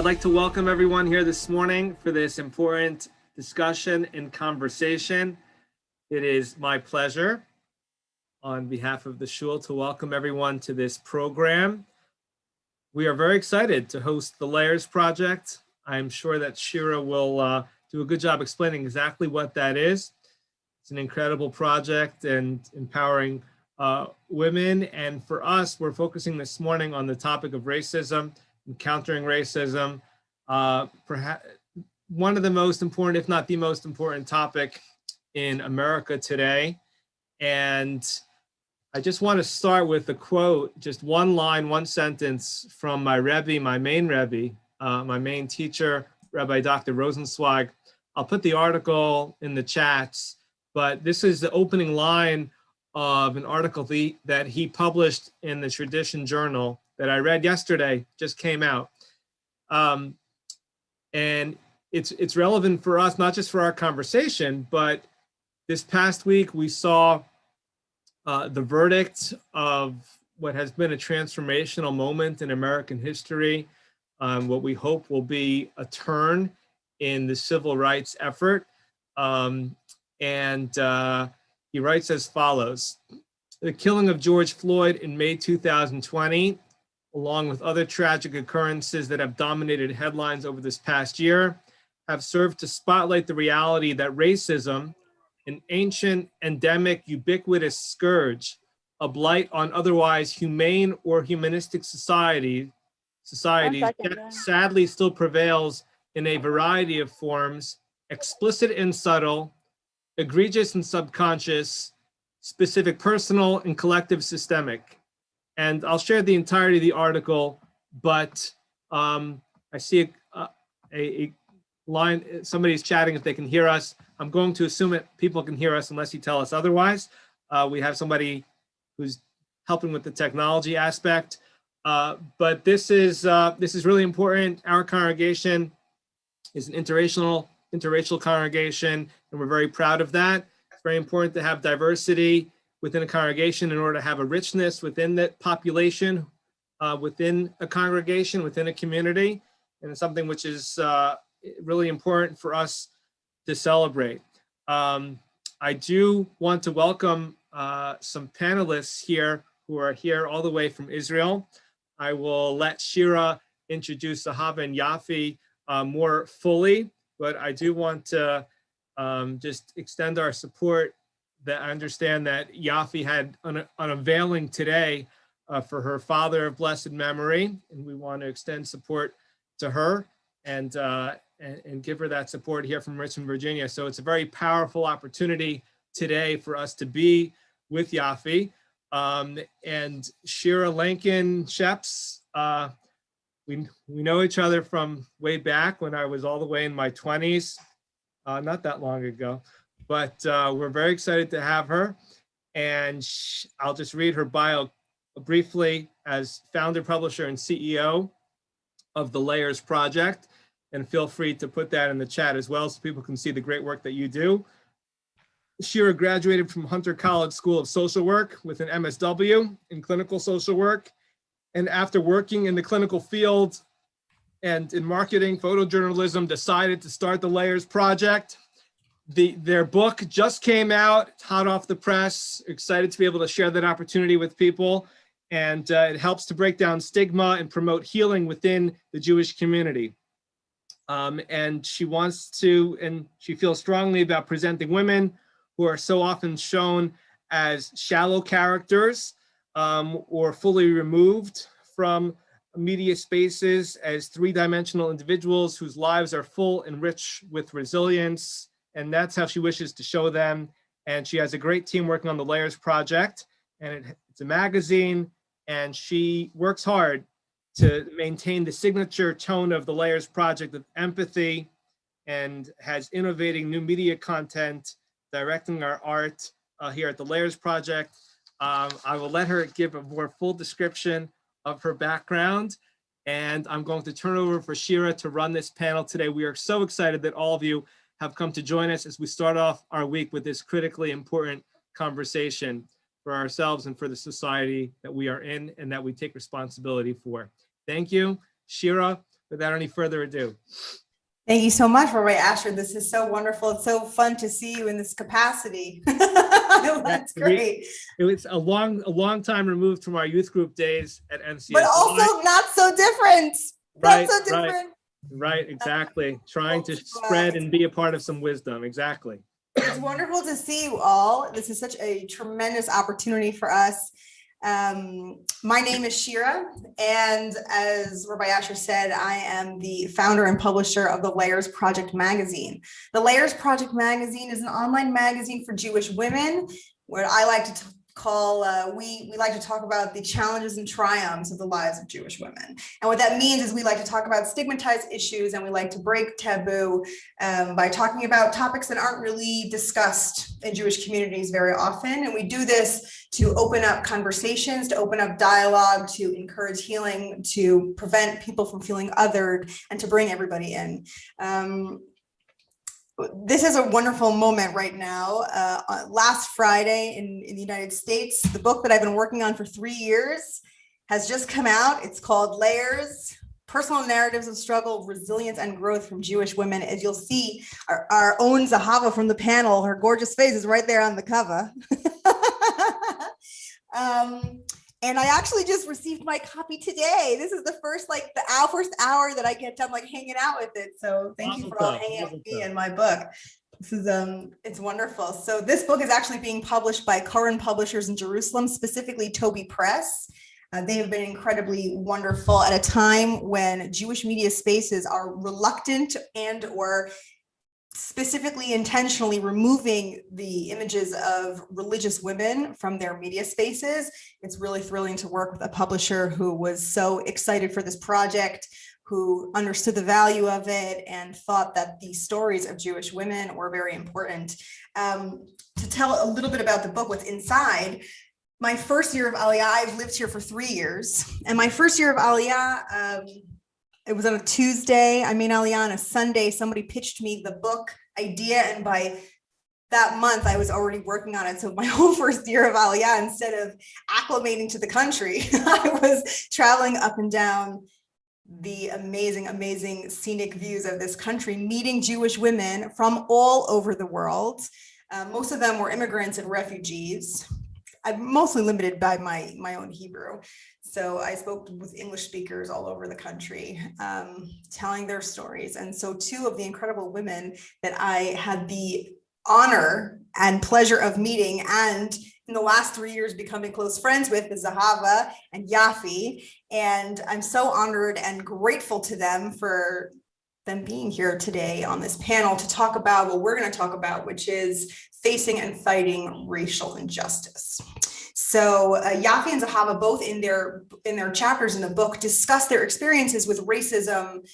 I'd like to welcome everyone here this morning for this important discussion and conversation. It is my pleasure on behalf of the Shul to welcome everyone to this program. We are very excited to host the Layers Project. I'm sure that Shira will do a good job explaining exactly what that is. It's an incredible project and empowering women. And for us, we're focusing this morning on the topic of racism, encountering racism, perhaps one of the most important, if not the most important topic in America today. And I just want to start with a quote, just one line, one sentence from my Rebbe, my main Rebbe, my main teacher, Rabbi Dr. Rosenzweig. I'll put the article in the chats, but this is the opening line of an article that he published in the Tradition Journal that I read yesterday, just came out. And it's relevant for us, not just for our conversation, but this past week we saw the verdict of what has been a transformational moment in American history, what we hope will be a turn in the civil rights effort. He writes as follows: the killing of George Floyd in May 2020, along with other tragic occurrences that have dominated headlines over this past year, have served to spotlight the reality that racism, an ancient, endemic, ubiquitous scourge, a blight on otherwise humane or humanistic societies, sadly still prevails in a variety of forms, explicit and subtle, egregious and subconscious, specific, personal, and collective systemic. And I'll share the entirety of the article, but I see a line, somebody's chatting if they can hear us. I'm going to assume that people can hear us unless you tell us otherwise. We have somebody who's helping with the technology aspect, but this is really important. Our congregation is an interracial congregation, and we're very proud of that. It's very important to have diversity within a congregation in order to have a richness within the population, within a congregation, within a community, and it's something which is really important for us to celebrate. I do want to welcome some panelists here who are here all the way from Israel. I will let Shira introduce Zahava and Yafi more fully, but I do want to just extend our support. That I understand that Yafi had an unveiling today for her father of blessed memory, and we want to extend support to her and give her that support here from Richmond, Virginia. So it's a very powerful opportunity today for us to be with Yafi. And Shira Lankin Sheps, we know each other from way back when I was all the way in my 20s, not that long ago, but we're very excited to have her. And I'll just read her bio briefly. As founder, publisher, and CEO of the Layers Project, and feel free to put that in the chat as well so people can see the great work that you do. Shira graduated from Hunter College School of Social Work with an MSW in clinical social work. And after working in the clinical field and in marketing, photojournalism, decided to start the Layers Project. Their book just came out, it's hot off the press. Excited to be able to share that opportunity with people. And it helps to break down stigma and promote healing within the Jewish community. And she wants to, and she feels strongly about presenting women who are so often shown as shallow characters or fully removed from media spaces as three-dimensional individuals whose lives are full and rich with resilience. And that's how she wishes to show them. And she has a great team working on the Layers Project, and it's a magazine, and she works hard to maintain the signature tone of the Layers Project of empathy, and has innovating new media content, directing our art here at the Layers Project. I will let her give a more full description of her background, and I'm going to turn it over for Shira to run this panel today. We are so excited that all of you have come to join us as we start off our week with this critically important conversation for ourselves and for the society that we are in and that we take responsibility for. Thank you. Shira, without any further ado. Thank you so much, Rabbi Asher. This is so wonderful. It's so fun to see you in this capacity. That's great. It was a long time removed from our youth group days at NCSY. But also not so different. Right, not so different. Right, exactly. Trying to spread and be a part of some wisdom. Exactly. It's wonderful to see you all. This is such a tremendous opportunity for us. My name is Shira, and as Rabbi Asher said, I am the founder and publisher of the Layers Project magazine. The Layers Project magazine is an online magazine for Jewish women, where I like to call, we like to talk about the challenges and triumphs of the lives of Jewish women. And what that means is we like to talk about stigmatized issues, and we like to break taboo by talking about topics that aren't really discussed in Jewish communities very often. And we do this to open up conversations, to open up dialogue, to encourage healing, to prevent people from feeling othered, and to bring everybody in. This is a wonderful moment right now. Last Friday in the United States, the book that I've been working on for 3 years has just come out. It's called Layers: Personal Narratives of Struggle, Resilience, and Growth from Jewish Women. As you'll see, our own Zahava from the panel, her gorgeous face is right there on the cover. And I actually just received my copy today. This is the first hour that I get done hanging out with it. So thank you for all hanging out with me and my book. This is it's wonderful. So this book is actually being published by Koren Publishers in Jerusalem, specifically Toby Press. They have been incredibly wonderful at a time when Jewish media spaces are reluctant and or specifically intentionally removing the images of religious women from their media spaces. It's really thrilling to work with a publisher who was so excited for this project, who understood the value of it and thought that the stories of Jewish women were very important. To tell a little bit about the book, what's inside, my first year of Aliyah, I've lived here for 3 years, and my first year of Aliyah, it was on a Tuesday. I mean, Aliyah, on a Sunday, somebody pitched me the book idea, and by that month, I was already working on it. So my whole first year of Aliyah, instead of acclimating to the country, I was traveling up and down the amazing, amazing scenic views of this country, meeting Jewish women from all over the world. Most of them were immigrants and refugees. I'm mostly limited by my own Hebrew. So I spoke with English speakers all over the country, telling their stories. And so 2 of the incredible women that I had the honor and pleasure of meeting, and in the last 3 years becoming close friends with, is Zahava and Yafi. And I'm so honored and grateful to them for them being here today on this panel to talk about what we're going to talk about, which is facing and fighting racial injustice. So Yafi and Zahava, both in their chapters in the book, discuss their experiences with racism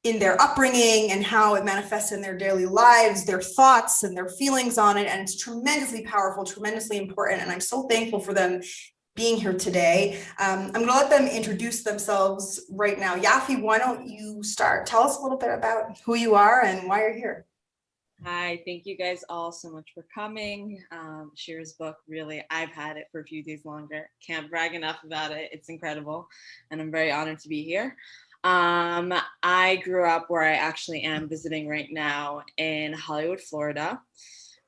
in their upbringing and how it manifests in their daily lives, their thoughts and their feelings on it. And it's tremendously powerful, tremendously important. And I'm so thankful for them being here today. I'm going to let them introduce themselves right now. Yafi, why don't you start? Tell us a little bit about who you are and why you're here. Hi, thank you guys all so much for coming. Shira's book, really, I've had it for a few days longer. Can't brag enough about it. It's incredible. And I'm very honored to be here. I grew up where I actually am visiting right now in Hollywood, Florida.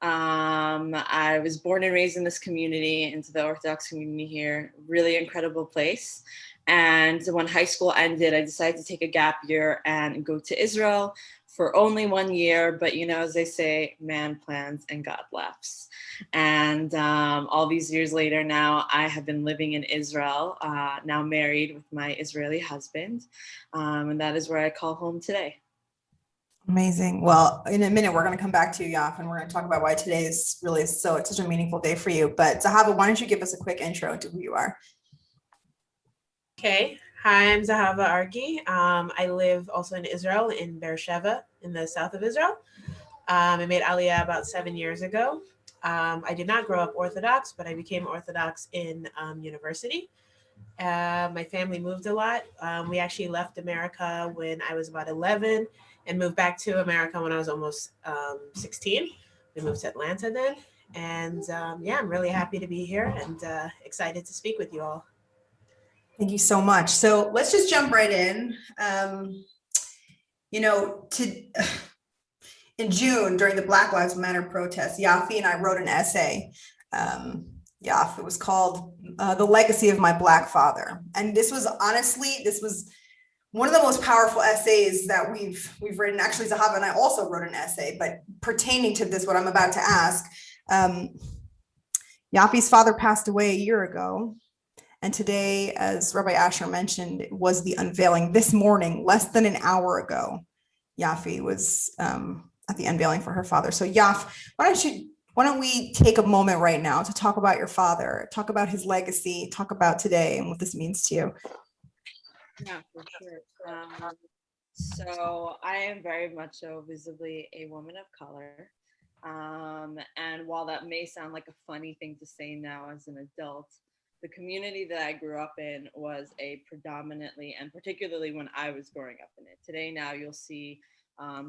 I was born and raised in this community, into the Orthodox community here. Really incredible place. And when high school ended, I decided to take a gap year and go to Israel for only 1 year. But, you know, as they say, man plans and God laughs. And all these years later now, I have been living in Israel, now married with my Israeli husband. And that is where I call home today. Amazing. Well, in a minute, we're going to come back to you, Yaf, and we're going to talk about why today is really it's such a meaningful day for you. But Zahava, why don't you give us a quick intro to who you are? Okay. Hi, I'm Zahava Argi. I live also in Israel, in Beersheba, in the south of Israel. I made Aliyah about 7 years ago. I did not grow up Orthodox, but I became Orthodox in university. My family moved a lot. We actually left America when I was about 11 and moved back to America when I was almost 16. We moved to Atlanta then. And yeah, I'm really happy to be here and excited to speak with you all. Thank you so much. So let's just jump right in. you know, in June during the Black Lives Matter protests, Yafi and I wrote an essay. It was called "The Legacy of My Black Father," and this was one of the most powerful essays that we've written. Actually, Zahava and I also wrote an essay, but pertaining to this, what I'm about to ask. Yafi's father passed away a year ago. And today, as Rabbi Asher mentioned, it was the unveiling this morning, less than an hour ago. Yafi was at the unveiling for her father. So Yaf, why don't we take a moment right now to talk about your father, talk about his legacy, talk about today and what this means to you. Yeah, for sure. So I am very much so visibly a woman of color. And while that may sound like a funny thing to say now as an adult, the community that I grew up in was a predominantly, and particularly when I was growing up in it. Today now you'll see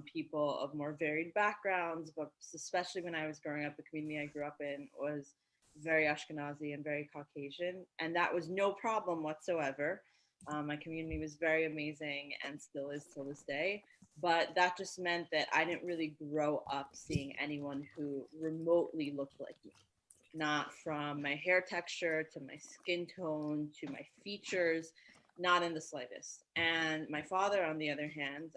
people of more varied backgrounds, but especially when I was growing up, the community I grew up in was very Ashkenazi and very Caucasian, and that was no problem whatsoever. My community was very amazing and still is till this day. But that just meant that I didn't really grow up seeing anyone who remotely looked like me. Not from my hair texture to my skin tone to my features, not in the slightest. And my father, on the other hand,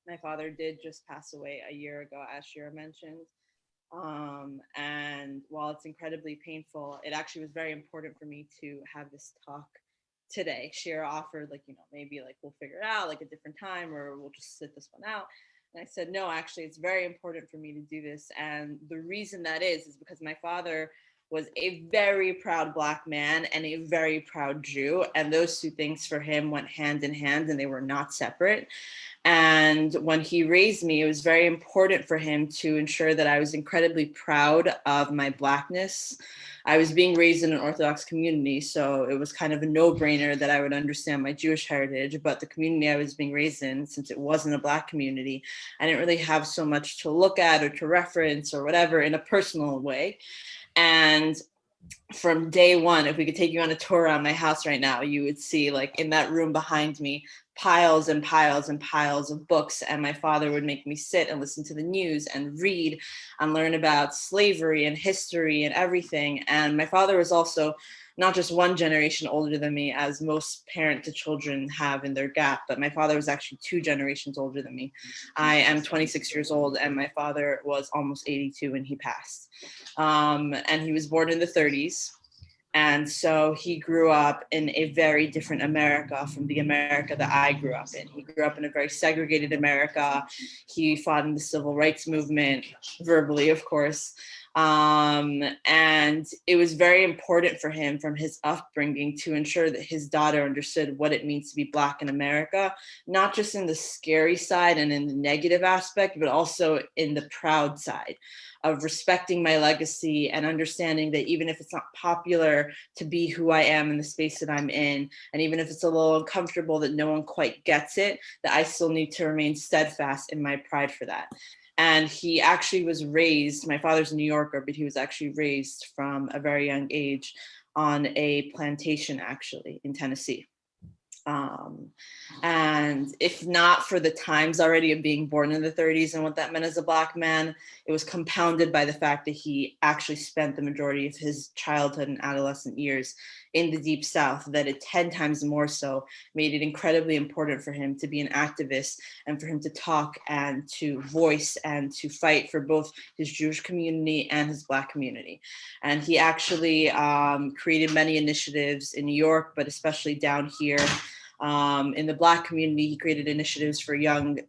my father did just pass away a year ago, as Shira mentioned. And while it's incredibly painful, it actually was very important for me to have this talk today. Shira offered, like, maybe like we'll figure it out like a different time, or we'll just sit this one out. And I said, no, actually, it's very important for me to do this. And the reason that is because my father was a very proud Black man and a very proud Jew. And those two things for him went hand in hand, and they were not separate. And when he raised me, it was very important for him to ensure that I was incredibly proud of my Blackness. I was being raised in an Orthodox community, so it was kind of a no-brainer that I would understand my Jewish heritage, but the community I was being raised in, since it wasn't a Black community, I didn't really have so much to look at or to reference or whatever in a personal way. And from day one, if we could take you on a tour around my house right now, you would see, like, in that room behind me, piles and piles and piles of books. And my father would make me sit and listen to the news and read and learn about slavery and history and everything. And my father was also not just one generation older than me, as most parent to children have in their gap, but my father was actually 2 generations older than me. I am 26 years old, and my father was almost 82 when he passed. And he was born in the 30s. And so he grew up in a very different America from the America that I grew up in. He grew up in a very segregated America. He fought in the civil rights movement, verbally, of course. And it was very important for him from his upbringing to ensure that his daughter understood what it means to be Black in America, not just in the scary side and in the negative aspect, but also in the proud side of respecting my legacy and understanding that even if it's not popular to be who I am in the space that I'm in, and even if it's a little uncomfortable that no one quite gets it, that I still need to remain steadfast in my pride for that. And he actually was raised, my father's a New Yorker, but he was actually raised from a very young age on a plantation, actually, in Tennessee. And if not for the times already of being born in the 30s and what that meant as a Black man, it was compounded by the fact that he actually spent the majority of his childhood and adolescent years in the Deep South, that it 10 times more so made it incredibly important for him to be an activist and for him to talk and to voice and to fight for both his Jewish community and his Black community. And he actually created many initiatives in New York, but especially down here. In the Black community, he created initiatives for young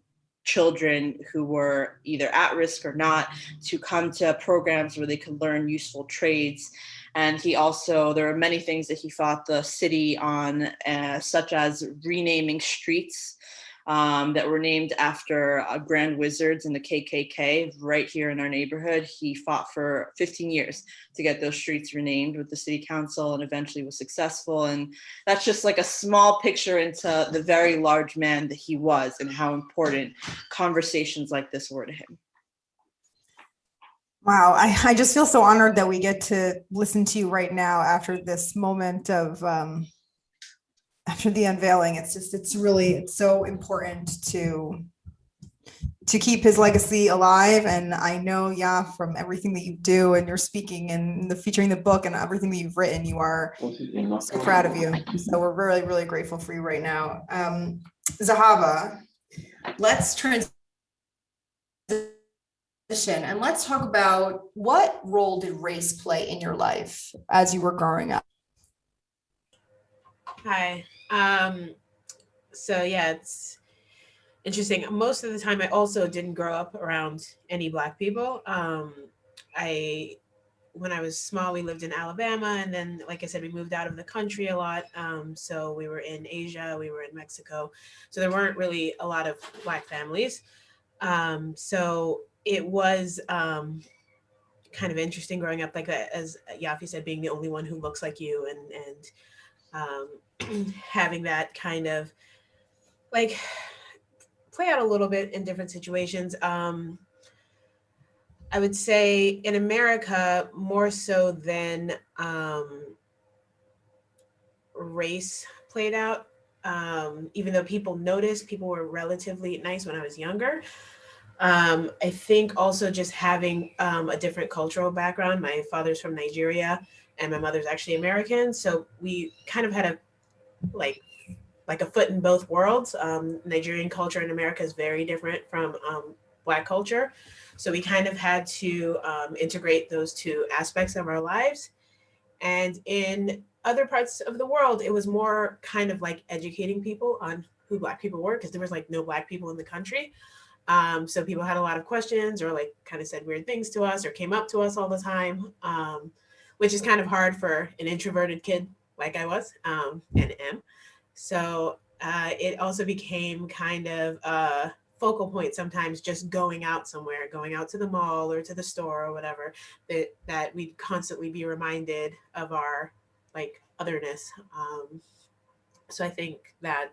children who were either at risk or not to come to programs where they could learn useful trades. And he also, there are many things that he fought the city on, such as renaming streets that were named after grand wizards in the KKK right here in our neighborhood. He fought for 15 years to get those streets renamed with the city council and eventually was successful. And that's just like a small picture into the very large man that he was and how important conversations like this were to him. Wow, I just feel so honored that we get to listen to you right now after this moment of after the unveiling. It's so important to keep his legacy alive. And I know, yeah, from everything that you do and you're speaking and featuring the book and everything that you've written, you are so proud of you. So we're really, really grateful for you right now. Zahava, let's transition and let's talk about what role did race play in your life as you were growing up? Hi. So yeah, it's interesting. Most of the time, I also didn't grow up around any Black people. When I was small, we lived in Alabama, and then, like I said, we moved out of the country a lot. So we were in Asia, we were in Mexico, so there weren't really a lot of Black families. So it was kind of interesting growing up, like as Yafi said, being the only one who looks like you, and having that kind of like play out a little bit in different situations. I would say in America, more so than race played out. Even though people noticed, people were relatively nice when I was younger. I think also just having a different cultural background. My father's from Nigeria and my mother's actually American. So we kind of had a like a foot in both worlds. Nigerian culture in America is very different from Black culture. So we kind of had to integrate those two aspects of our lives. And in other parts of the world, it was more kind of like educating people on who Black people were, because there was like no Black people in the country. So people had a lot of questions, or like kind of said weird things to us, or came up to us all the time, which is kind of hard for an introverted kid like I was and am. So it also became kind of a focal point sometimes, just going out somewhere, going out to the mall or to the store or whatever, that we'd constantly be reminded of our like otherness. So I think that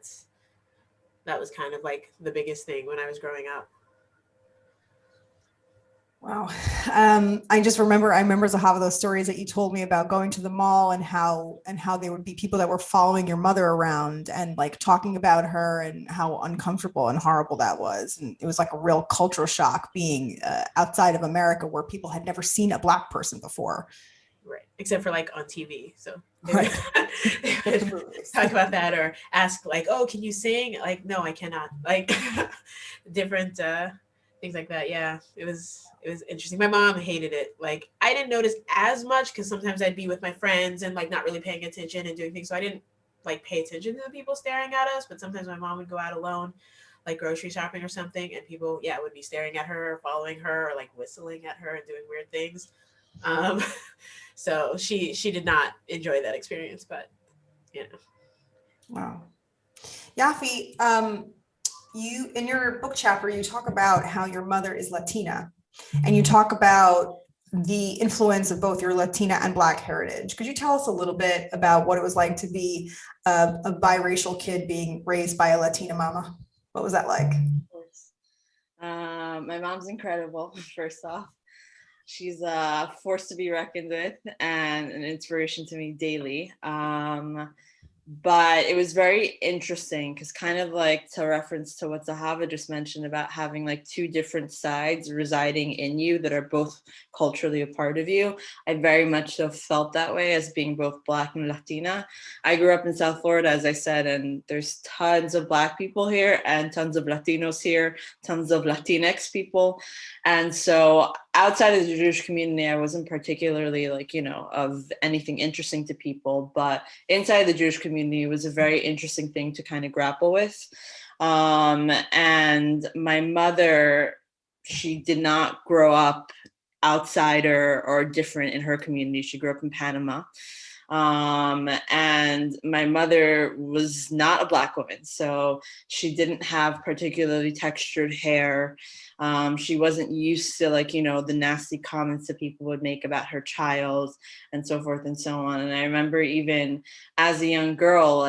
was kind of like the biggest thing when I was growing up. Wow. I remember Zahava, those stories that you told me about going to the mall and how there would be people that were following your mother around and like talking about her and how uncomfortable and horrible that was. And it was like a real cultural shock being outside of America, where people had never seen a Black person before. Right. Except for like on TV. So Right. they would talk about that or ask like, oh, can you sing? Like, no, I cannot. Like different things like that. Yeah, it was interesting. My mom hated it. Like I didn't notice as much because sometimes I'd be with my friends and like not really paying attention and doing things. So I didn't like pay attention to the people staring at us. But sometimes my mom would go out alone, like grocery shopping or something, and people, yeah, would be staring at her, or following her, or like whistling at her and doing weird things. So she did not enjoy that experience, but you know. Wow. Yafi, you in your book chapter, you talk about how your mother is Latina, and you talk about the influence of both your Latina and Black heritage. Could you tell us a little bit about what it was like to be a biracial kid being raised by a Latina mama? What was that like? Of course. My mom's incredible, first off. She's a force to be reckoned with and an inspiration to me daily. But it was very interesting because, kind of like to reference to what Zahava just mentioned about having like two different sides residing in you that are both culturally a part of you, I very much so felt that way as being both Black and Latina. I grew up in South Florida, as I said, and there's tons of Black people here and tons of Latinos here, tons of Latinx people. And so outside of the Jewish community, I wasn't particularly like, of anything interesting to people, but inside the Jewish community, it was a very interesting thing to kind of grapple with. And my mother, she did not grow up outsider or different in her community. She grew up in Panama. And my mother was not a Black woman, so she didn't have particularly textured hair. She wasn't used to the nasty comments that people would make about her child and so forth and so on. And I remember even as a young girl,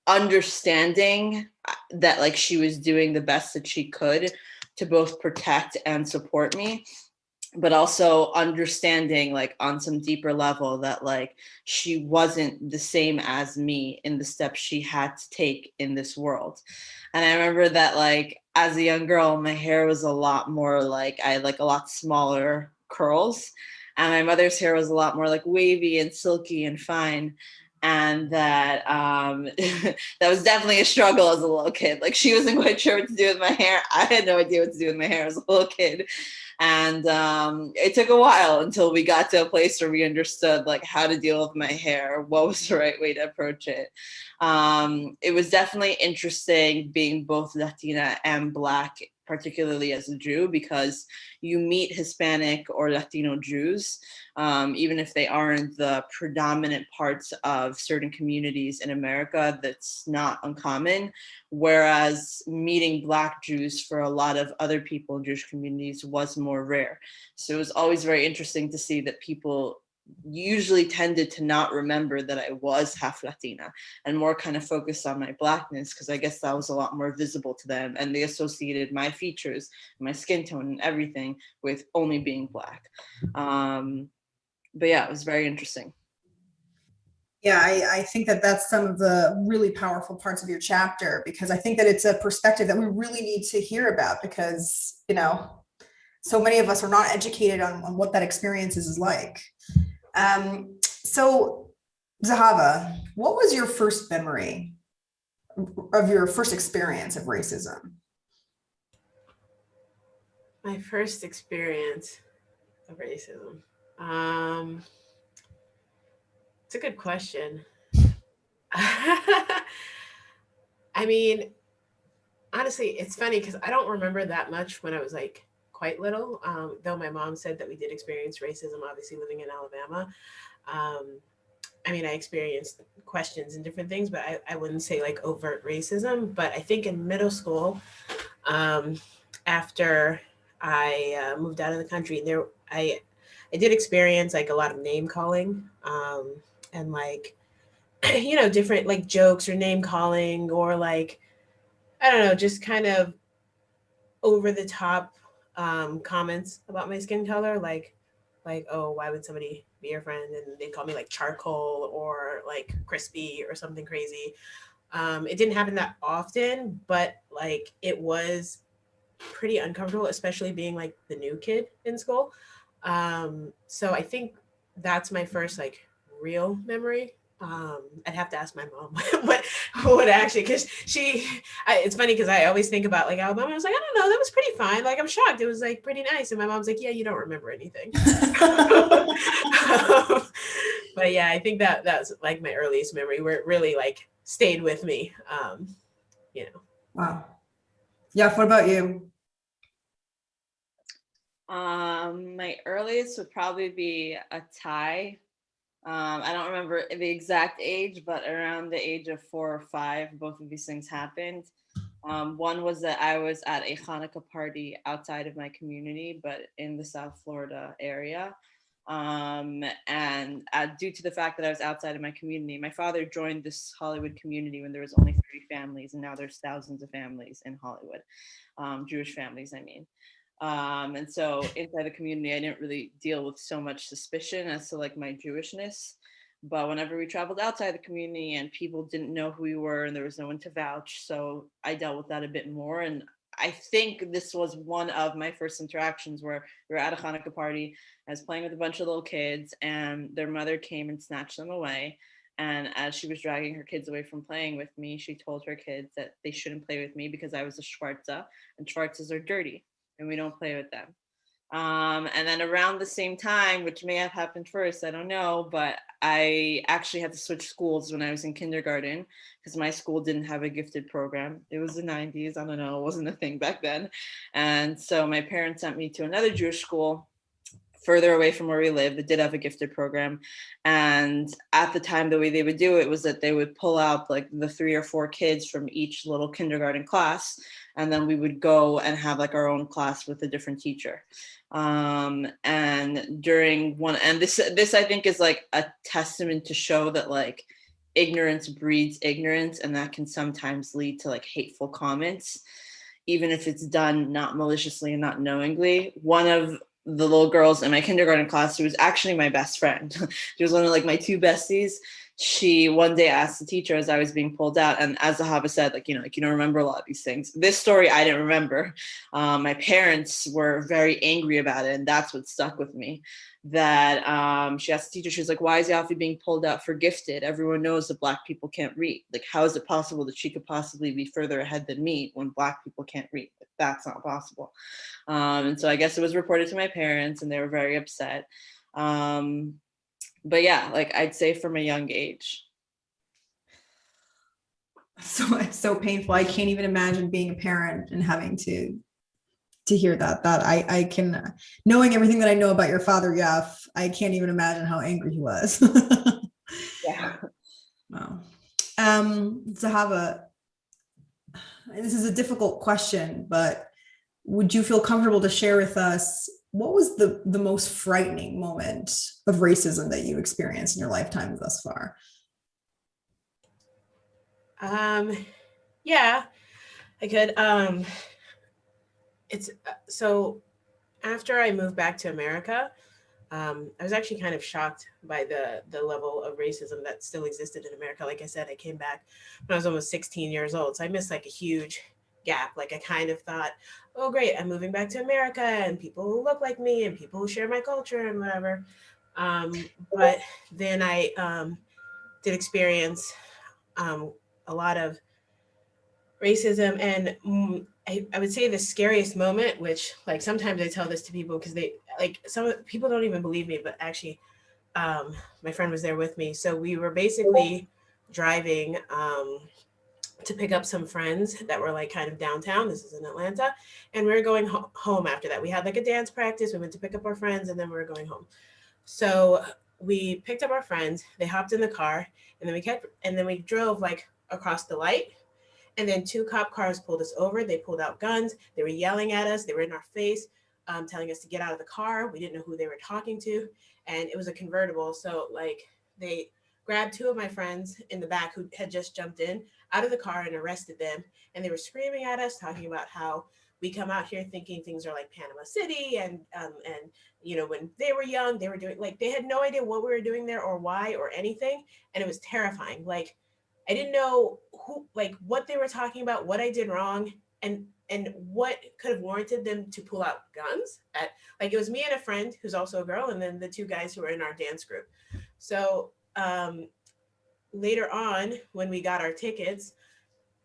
understanding that she was doing the best that she could to both protect and support me. but also understanding like on some deeper level that like she wasn't the same as me in the steps she had to take in this world. And I remember that like as a young girl, my hair was a lot more like, I had like a lot smaller curls, and my mother's hair was a lot more like wavy and silky and fine. And that that was definitely a struggle as a little kid. Like she wasn't quite sure what to do with my hair. I had no idea what to do with my hair as a little kid. And it took a while until we got to a place where we understood like how to deal with my hair, what was the right way to approach it. It was definitely interesting being both Latina and Black, particularly as a Jew, because you meet Hispanic or Latino Jews, even if they aren't the predominant parts of certain communities in America, that's not uncommon. Whereas meeting Black Jews for a lot of other people in Jewish communities was more rare. So it was always very interesting to see that people usually tended to not remember that I was half Latina and more kind of focused on my Blackness, because I guess that was a lot more visible to them, and they associated my features, my skin tone and everything with only being Black. But yeah, it was very interesting. Yeah, I think that that's some of the really powerful parts of your chapter, because I think that it's a perspective that we really need to hear about, because, you know, so many of us are not educated on what that experience is like. So Zahava, what was your first memory of your first experience of racism? My first experience of racism. It's a good question. I mean, honestly, it's funny because I don't remember that much when I was like quite little, though my mom said that we did experience racism, obviously living in Alabama. I mean, I experienced questions and different things, but I wouldn't say like overt racism. But I think in middle school, after I moved out of the country, I did experience like a lot of name calling, and like, you know, different like jokes or name calling, or like, I don't know, just kind of over the top comments about my skin color, like, oh, why would somebody be your friend? And they call me like charcoal or like crispy or something crazy. It didn't happen that often, but like it was pretty uncomfortable, especially being like the new kid in school. So I think that's my first like real memory. I'd have to ask my mom what actually, because it's funny because I always think about like Alabama. I was like, I don't know, that was pretty fine. Like, I'm shocked. It was like pretty nice. And my mom's like, yeah, you don't remember anything. But yeah, I think that's like my earliest memory where it really like stayed with me. You know. Wow. Yeah. What about you? My earliest would probably be a tie. I don't remember the exact age, but around the age of 4 or 5, both of these things happened. One was that I was at a Hanukkah party outside of my community, but in the South Florida area. And due to the fact that I was outside of my community, my father joined this Hollywood community when there was only 30 families, and now there's thousands of families in Hollywood, Jewish families, I mean. And so inside the community, I didn't really deal with so much suspicion as to like my Jewishness. But whenever we traveled outside the community and people didn't know who we were and there was no one to vouch, so I dealt with that a bit more. And I think this was one of my first interactions where we were at a Hanukkah party. I was playing with a bunch of little kids and their mother came and snatched them away. And as she was dragging her kids away from playing with me, she told her kids that they shouldn't play with me because I was a Schwarza, and Schwarzas are dirty and we don't play with them. And then around the same time, which may have happened first, I don't know, but I actually had to switch schools when I was in kindergarten because my school didn't have a gifted program. It was the 90s, I don't know, it wasn't a thing back then. And so my parents sent me to another Jewish school further away from where we live that did have a gifted program. And at the time, the way they would do it was that they would pull out like the 3 or 4 kids from each little kindergarten class, and then we would go and have like our own class with a different teacher. And during one, and this I think is like a testament to show that like ignorance breeds ignorance, and that can sometimes lead to like hateful comments, even if it's done not maliciously and not knowingly. One of the little girls in my kindergarten class, who was actually my best friend. She was one of like my two besties. She one day asked the teacher as I was being pulled out, and as Zahava said, like, you don't remember a lot of these things. This story I didn't remember. My parents were very angry about it, and that's what stuck with me. That she asked the teacher, she was like, why is Yafi being pulled out for gifted? Everyone knows that Black people can't read. Like, how is it possible that she could possibly be further ahead than me when Black people can't read? Like, that's not possible. And so I guess it was reported to my parents, and they were very upset. But yeah, like, I'd say from a young age. So it's so painful. I can't even imagine being a parent and having to hear that. I can, knowing everything that I know about your father, Yaf, I can't even imagine how angry he was. Yeah. Wow. Zahava, this is a difficult question, but would you feel comfortable to share with us what was the most frightening moment of racism that you experienced in your lifetime thus far? Yeah, I could. It's so after I moved back to America, I was actually kind of shocked by the level of racism that still existed in America. Like I said, I came back when I was almost 16 years old, so I missed like a huge gap. Like, I kind of thought, oh great, I'm moving back to America, and people who look like me and people who share my culture and whatever. But then I did experience a lot of racism, and I would say the scariest moment, which, like, sometimes I tell this to people because they, like, some people don't even believe me, but actually my friend was there with me. So we were basically driving to pick up some friends that were like kind of downtown. This is in Atlanta. And we were going home after that. We had like a dance practice. We went to pick up our friends, and then we were going home. So we picked up our friends, they hopped in the car, and then we drove like across the light. And then 2 cop cars pulled us over. They pulled out guns. They were yelling at us. They were in our face, telling us to get out of the car. We didn't know who they were talking to. And it was a convertible. So like, they grabbed 2 of my friends in the back who had just jumped in out of the car and arrested them. And they were screaming at us, talking about how we come out here thinking things are like Panama City. And when they were young, they were doing, like, they had no idea what we were doing there or why or anything. And it was terrifying. Like, I didn't know what they were talking about, what I did wrong, and what could have warranted them to pull out guns. It was me and a friend who's also a girl, and then the 2 guys who were in our dance group. So later on, when we got our tickets,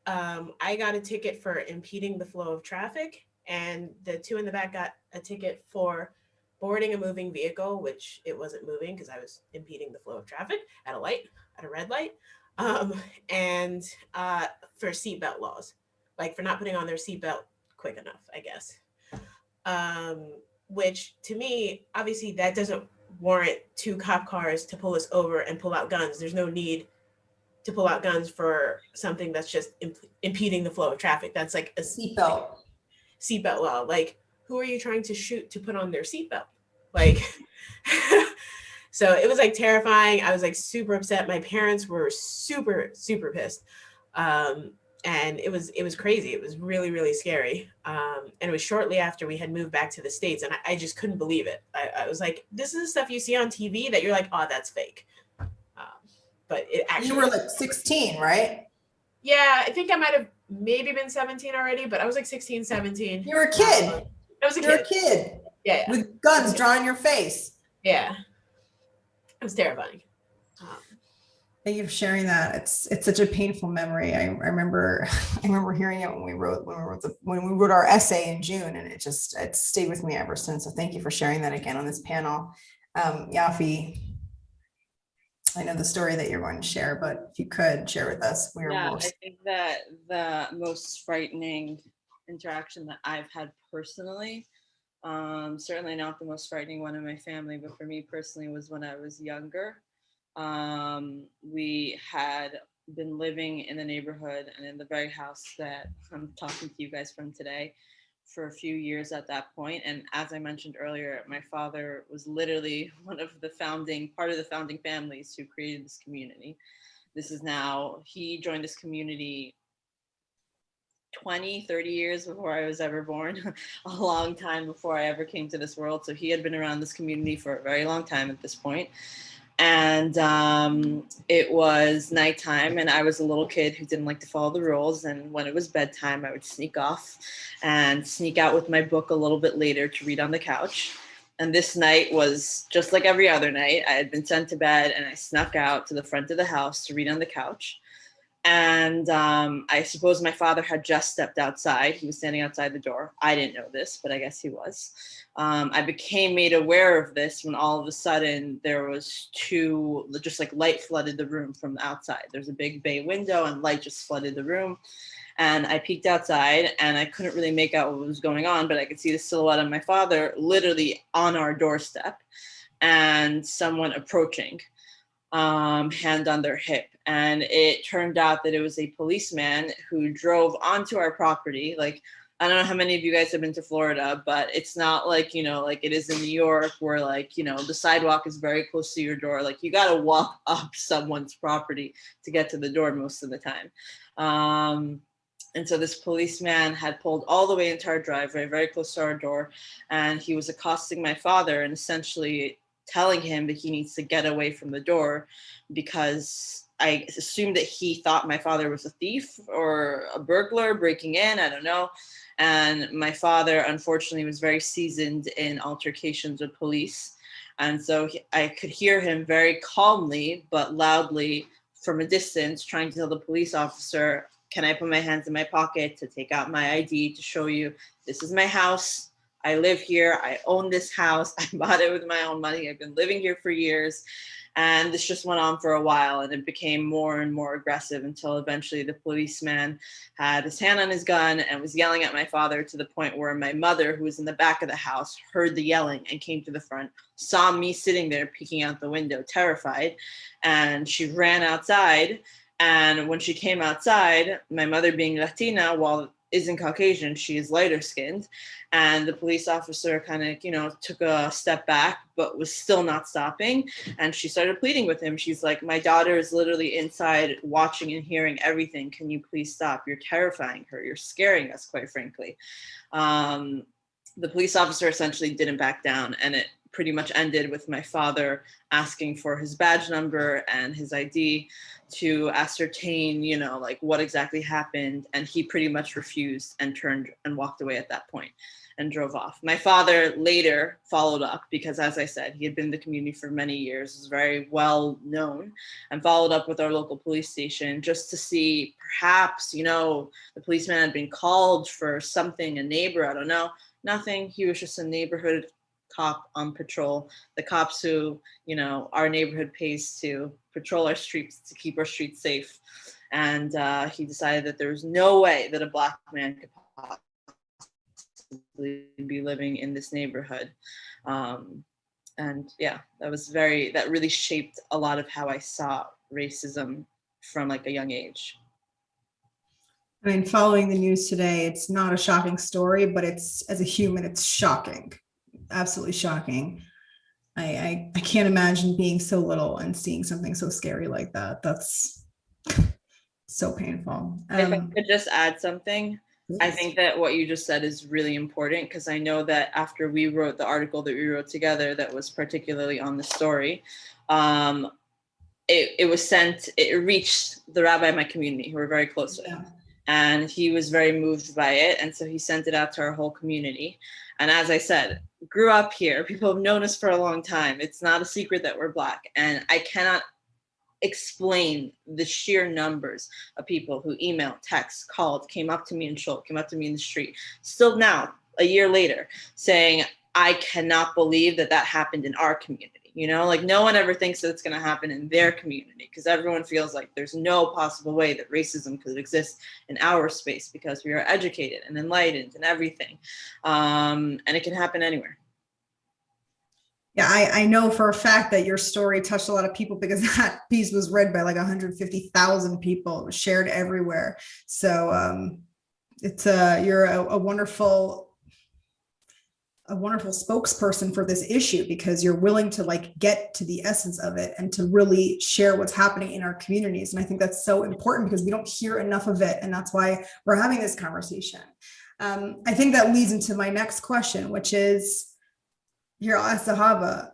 I got a ticket for impeding the flow of traffic, and the 2 in the back got a ticket for boarding a moving vehicle, which it wasn't moving because I was impeding the flow of traffic at a red light. And for seatbelt laws, like for not putting on their seatbelt quick enough, I guess. Which to me, obviously that doesn't warrant 2 cop cars to pull us over and pull out guns. There's no need to pull out guns for something that's just impeding the flow of traffic. That's like a seatbelt law. Like, who are you trying to shoot to put on their seatbelt? Like, so it was like terrifying. I was like super upset. My parents were super, super pissed. And it was crazy. It was really, really scary. And it was shortly after we had moved back to the States, and I just couldn't believe it. I was like, this is the stuff you see on TV that you're like, oh, that's fake. But it actually— You were like 16, right? Yeah, I think I might have maybe been 17 already, but I was like 16, 17. You were a kid. I was a You're a kid. Yeah. With guns drawn in your face. Yeah. It was terrifying. Thank you for sharing that. It's such a painful memory. I remember hearing it when we wrote our essay in June, and it stayed with me ever since. So thank you for sharing that again on this panel. Yafi, I know the story that you're going to share, but if you could share with us. I think that the most frightening interaction that I've had personally, certainly not the most frightening one in my family, but for me personally, was when I was younger. We had been living in the neighborhood and in the very house that I'm talking to you guys from today for a few years at that point. And as I mentioned earlier, my father was literally part of the founding families who created this community. He joined this community 20, 30 years before I was ever born, a long time before I ever came to this world. So he had been around this community for a very long time at this point. And it was nighttime, and I was a little kid who didn't like to follow the rules. And when it was bedtime, I would sneak off and sneak out with my book a little bit later to read on the couch. And this night was just like every other night. I had been sent to bed, and I snuck out to the front of the house to read on the couch. And I suppose my father had just stepped outside. He was standing outside the door. I didn't know this, but I guess he was. I became made aware of this when all of a sudden there was just like light flooded the room from the outside. There's a big bay window and light just flooded the room. And I peeked outside and I couldn't really make out what was going on, but I could see the silhouette of my father literally on our doorstep and someone approaching, hand on their hip. And it turned out that it was a policeman who drove onto our property. Like, I don't know how many of you guys have been to Florida, but it's not like, like it is in New York where like, the sidewalk is very close to your door. Like you got to walk up someone's property to get to the door most of the time. And so this policeman had pulled all the way into our driveway, very close to our door, and he was accosting my father and essentially telling him that he needs to get away from the door because I assumed that he thought my father was a thief or a burglar breaking in, I don't know. And my father, unfortunately, was very seasoned in altercations with police. And so I could hear him very calmly, but loudly from a distance, trying to tell the police officer, can I put my hands in my pocket to take out my ID to show you this is my house? I live here. I own this house. I bought it with my own money. I've been living here for years. And this just went on for a while, and it became more and more aggressive until eventually the policeman had his hand on his gun and was yelling at my father to the point where my mother, who was in the back of the house, heard the yelling and came to the front, saw me sitting there peeking out the window, terrified. And she ran outside. And when she came outside, my mother being Latina, isn't Caucasian, she is lighter skinned. And the police officer kind of, took a step back, but was still not stopping. And she started pleading with him. She's like, my daughter is literally inside watching and hearing everything. Can you please stop? You're terrifying her. You're scaring us, quite frankly. The police officer essentially didn't back down, and it pretty much ended with my father asking for his badge number and his ID to ascertain, like what exactly happened. And he pretty much refused and turned and walked away at that point and drove off. My father later followed up because, as I said, he had been in the community for many years, was very well known, and followed up with our local police station just to see perhaps, the policeman had been called for something, a neighbor, I don't know, nothing. He was just a neighborhood cop on patrol, the cops who, our neighborhood pays to patrol our streets to keep our streets safe. And he decided that there was no way that a Black man could possibly be living in this neighborhood. And yeah, that really shaped a lot of how I saw racism from like a young age. I mean, following the news today, it's not a shocking story, but as a human, it's shocking. Absolutely shocking. I can't imagine being so little and seeing something so scary like that. That's so painful. If I could just add something, yes. I think that what you just said is really important, because I know that after we wrote the article that we wrote together that was particularly on the story, it reached the rabbi in my community who we're very close with. Yeah. And he was very moved by it. And so he sent it out to our whole community. And as I said, grew up here. People have known us for a long time. It's not a secret that we're Black. And I cannot explain the sheer numbers of people who emailed, text, called, came up to me in Shul, came up to me in the street, still now, a year later, saying, I cannot believe that happened in our community. Like no one ever thinks that it's going to happen in their community, because everyone feels like there's no possible way that racism could exist in our space because we are educated and enlightened and everything. And it can happen anywhere. Yeah, I know for a fact that your story touched a lot of people, because that piece was read by like 150,000 people. It was shared everywhere. So you're a wonderful a wonderful spokesperson for this issue, because you're willing to like get to the essence of it and to really share what's happening in our communities. And I think that's so important because we don't hear enough of it. And that's why we're having this conversation. I think that leads into my next question, which is, here, Sahaba,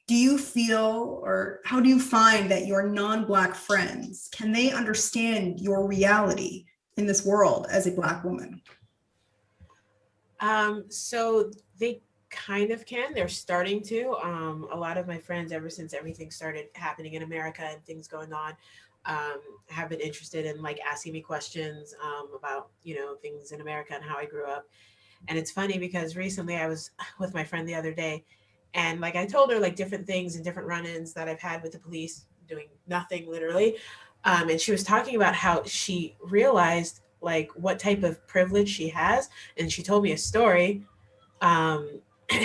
do you feel, or how do you find that your non-Black friends, can they understand your reality in this world as a Black woman? So they kind of can. They're starting to. A lot of my friends, ever since everything started happening in America and things going on, have been interested in like asking me questions about, you know, things in America and how I grew up. And it's funny because recently I was with my friend the other day, and like I told her like different things and different run-ins that I've had with the police doing nothing literally. And she was talking about how she realized like what type of privilege she has. And she told me a story. Um,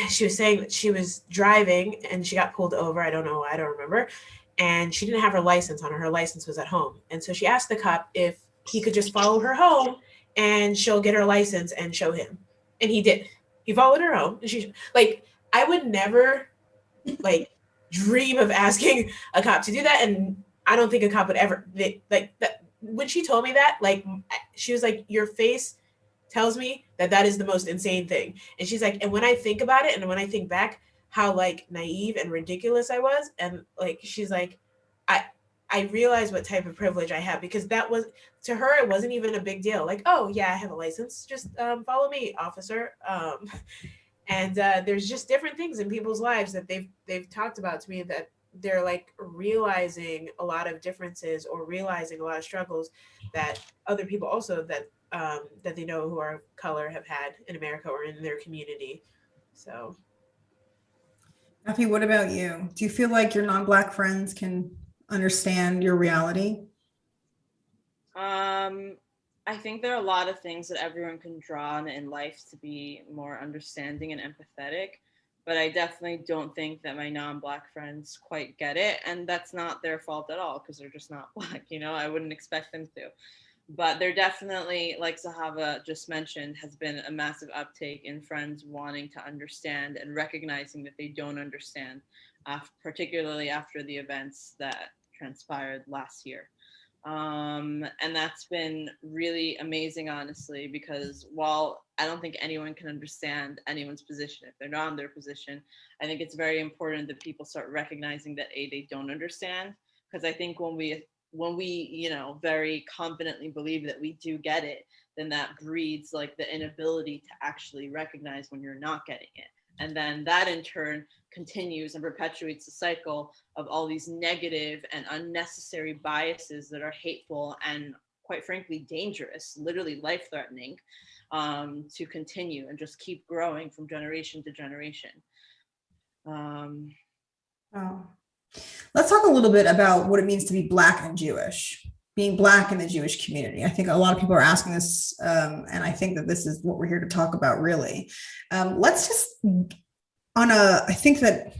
she was saying that she was driving and she got pulled over. I don't know. I don't remember. And she didn't have her license on her. Her license was at home. And so she asked the cop if he could just follow her home and she'll get her license and show him. And he did. He followed her home. And she, like, I would never like dream of asking a cop to do that. And I don't think a cop would ever like that. When she told me that, like, she was like, your face tells me that that is the most insane thing. And she's like, and when I think about it and when I think back how like naive and ridiculous I was, and like she's like, I realize what type of privilege I have, because that was, to her it wasn't even a big deal. Like, oh yeah, I have a license, just follow me, officer. And there's just different things in people's lives that they've talked about to me, that they're like realizing a lot of differences or realizing a lot of struggles that other people also that they know who are of color have had in America or in their community. So, Effie, what about you? Do you feel like your non-Black friends can understand your reality? I think there are a lot of things that everyone can draw on in life to be more understanding and empathetic, but I definitely don't think that my non-Black friends quite get it, and that's not their fault at all because they're just not Black. You know, I wouldn't expect them to. But there definitely, like Zahava just mentioned, has been a massive uptake in friends wanting to understand and recognizing that they don't understand, particularly after the events that transpired last year. And that's been really amazing, honestly, because while I don't think anyone can understand anyone's position if they're not in their position, I think it's very important that people start recognizing that they don't understand. Because I think when we, you know, very confidently believe that we do get it, then that breeds like the inability to actually recognize when you're not getting it. And then that in turn continues and perpetuates the cycle of all these negative and unnecessary biases that are hateful and quite frankly dangerous, literally life-threatening, to continue and just keep growing from generation to generation. Oh. Let's talk a little bit about what it means to be Black and Jewish, being Black in the Jewish community. I think a lot of people are asking this, and I think that this is what we're here to talk about, really. Let's just, I think that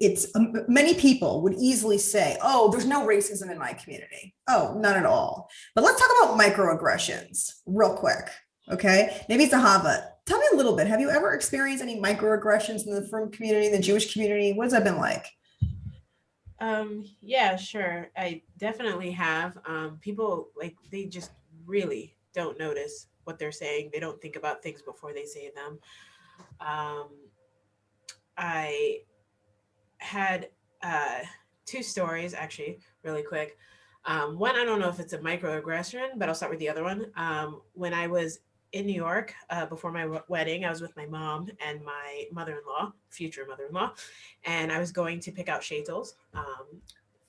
it's, many people would easily say, oh, there's no racism in my community. Oh, not at all. But let's talk about microaggressions real quick. Okay, maybe Zahava, tell me a little bit. Have you ever experienced any microaggressions in the frum community, the Jewish community? What's that been like? Yeah, sure. I definitely have. People like they just really don't notice what they're saying. They don't think about things before they say them. I had two stories actually, really quick. One, I don't know if it's a microaggression, but I'll start with the other one. When I was in New York before my wedding, I was with my mom and my mother-in-law, future mother-in-law, and I was going to pick out shaitels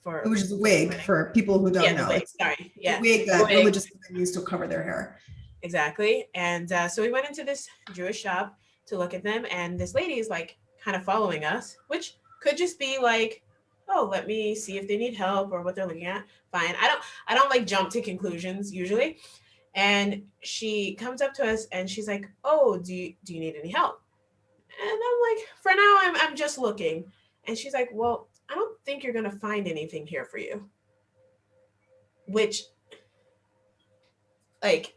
for Which is a wig for people who don't know. Wig, sorry, yeah, the wig that religious women use to cover their hair. Exactly, and so we went into this Jewish shop to look at them, and this lady is like kind of following us, which could just be like, oh, let me see if they need help or what they're looking at. Fine, I don't like jump to conclusions usually. And she comes up to us and she's like, oh, do you need any help? And I'm like, for now, I'm just looking. And she's like, well, I don't think you're going to find anything here for you. Which, like,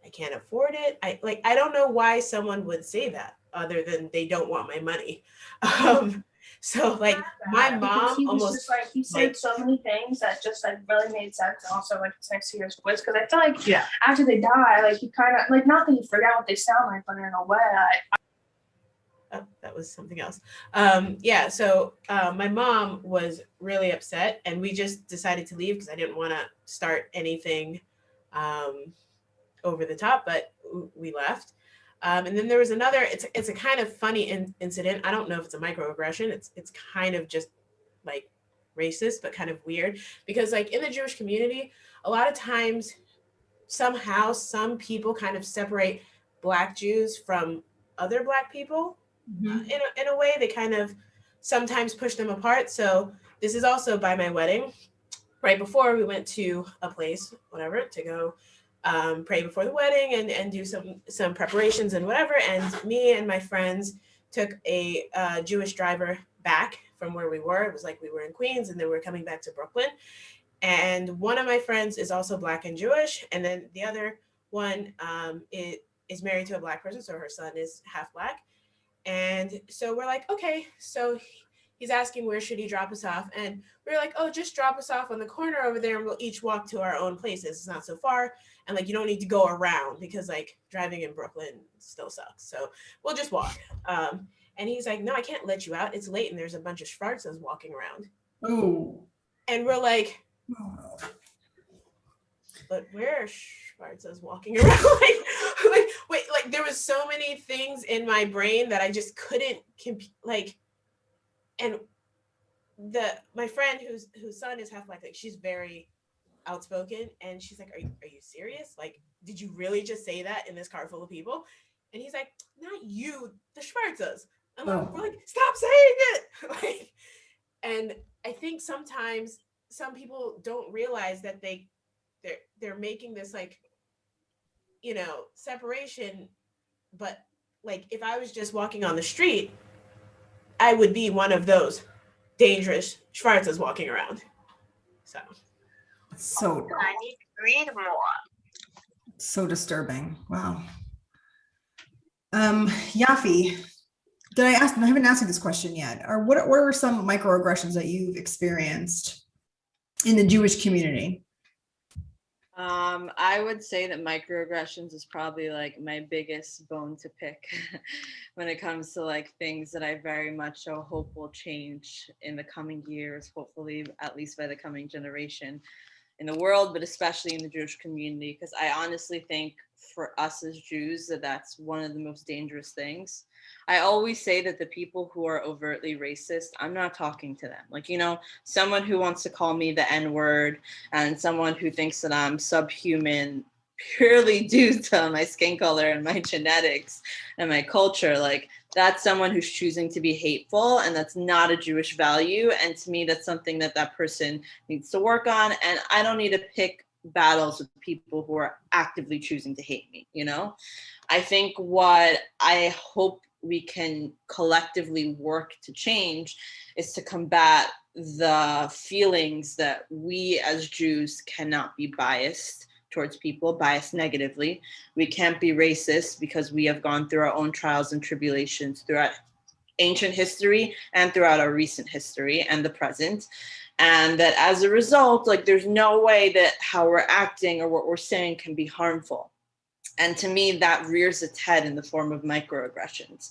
I can't afford it. I don't know why someone would say that other than they don't want my money. So like my because mom he was almost just like he said so many things that just like really made sense, and also like it's nice to hear his voice because I feel like after they die, like you kind of like not that you forget what they sound like, but in a way, oh, that was something else. Yeah, so my mom was really upset, and we just decided to leave because I didn't want to start anything over the top, but we left. And then there was another. It's a kind of funny incident. I don't know if it's a microaggression. It's kind of just like racist, but kind of weird because like in the Jewish community, a lot of times somehow some people kind of separate Black Jews from other Black people. In a way, they kind of sometimes push them apart. So this is also by my wedding. Right before we went to a place, whatever, to go pray before the wedding and do some preparations and whatever. And me and my friends took a Jewish driver back from where we were. It was like we were in Queens and then we were coming back to Brooklyn. And one of my friends is also Black and Jewish. And then the other one is married to a Black person. So her son is half Black. And so we're like, okay, so he's asking where should he drop us off? And we're like, oh, just drop us off on the corner over there and we'll each walk to our own places. It's not so far. And like, you don't need to go around because like driving in Brooklyn still sucks. So we'll just walk. And he's like, no, I can't let you out. It's late and there's a bunch of Schwarzes walking around. Oh. And we're like, but where are Schwarzes walking around? Wait, like there was so many things in my brain that I just couldn't like. And my friend whose son is half Black, like she's very outspoken, and she's like, "Are you serious? Like, did you really just say that in this car full of people?" And he's like, "Not you, the Schwarzes." And we're like, "Stop saying it!" Like, and I think sometimes some people don't realize that they're making this like, you know, separation, but like if I was just walking on the street, I would be one of those dangerous Schwarzes walking around. So I need to read more. so disturbing. Wow. Yafi, I haven't asked you this question yet. Or what are some microaggressions that you've experienced in the Jewish community? I would say that microaggressions is probably like my biggest bone to pick when it comes to like things that I very much so hope will change in the coming years, hopefully at least by the coming generation in the world, but especially in the Jewish community, because I honestly think for us as Jews that that's one of the most dangerous things. I always say that the people who are overtly racist, I'm not talking to them. Like, you know, someone who wants to call me the N-word and someone who thinks that I'm subhuman purely due to my skin color and my genetics and my culture, like that's someone who's choosing to be hateful, and that's not a Jewish value. And to me, that's something that that person needs to work on. And I don't need to pick battles with people who are actively choosing to hate me, you know? I think what I hope we can collectively work to change is to combat the feelings that we as Jews cannot be biased towards people, biased negatively. We can't be racist because we have gone through our own trials and tribulations throughout ancient history and throughout our recent history and the present. And that as a result, like there's no way that how we're acting or what we're saying can be harmful. And to me, that rears its head in the form of microaggressions.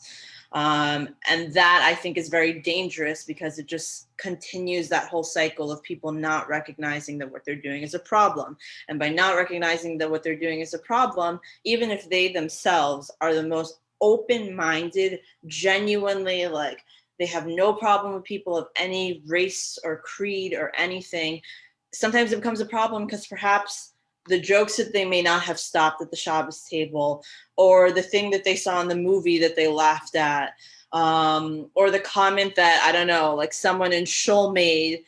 And that I think is very dangerous because it just continues that whole cycle of people not recognizing that what they're doing is a problem. And by not recognizing that what they're doing is a problem, even if they themselves are the most open-minded, genuinely like they have no problem with people of any race or creed or anything, sometimes it becomes a problem because perhaps the jokes that they may not have stopped at the Shabbos table, or the thing that they saw in the movie that they laughed at, or the comment that, I don't know, like someone in Shul made,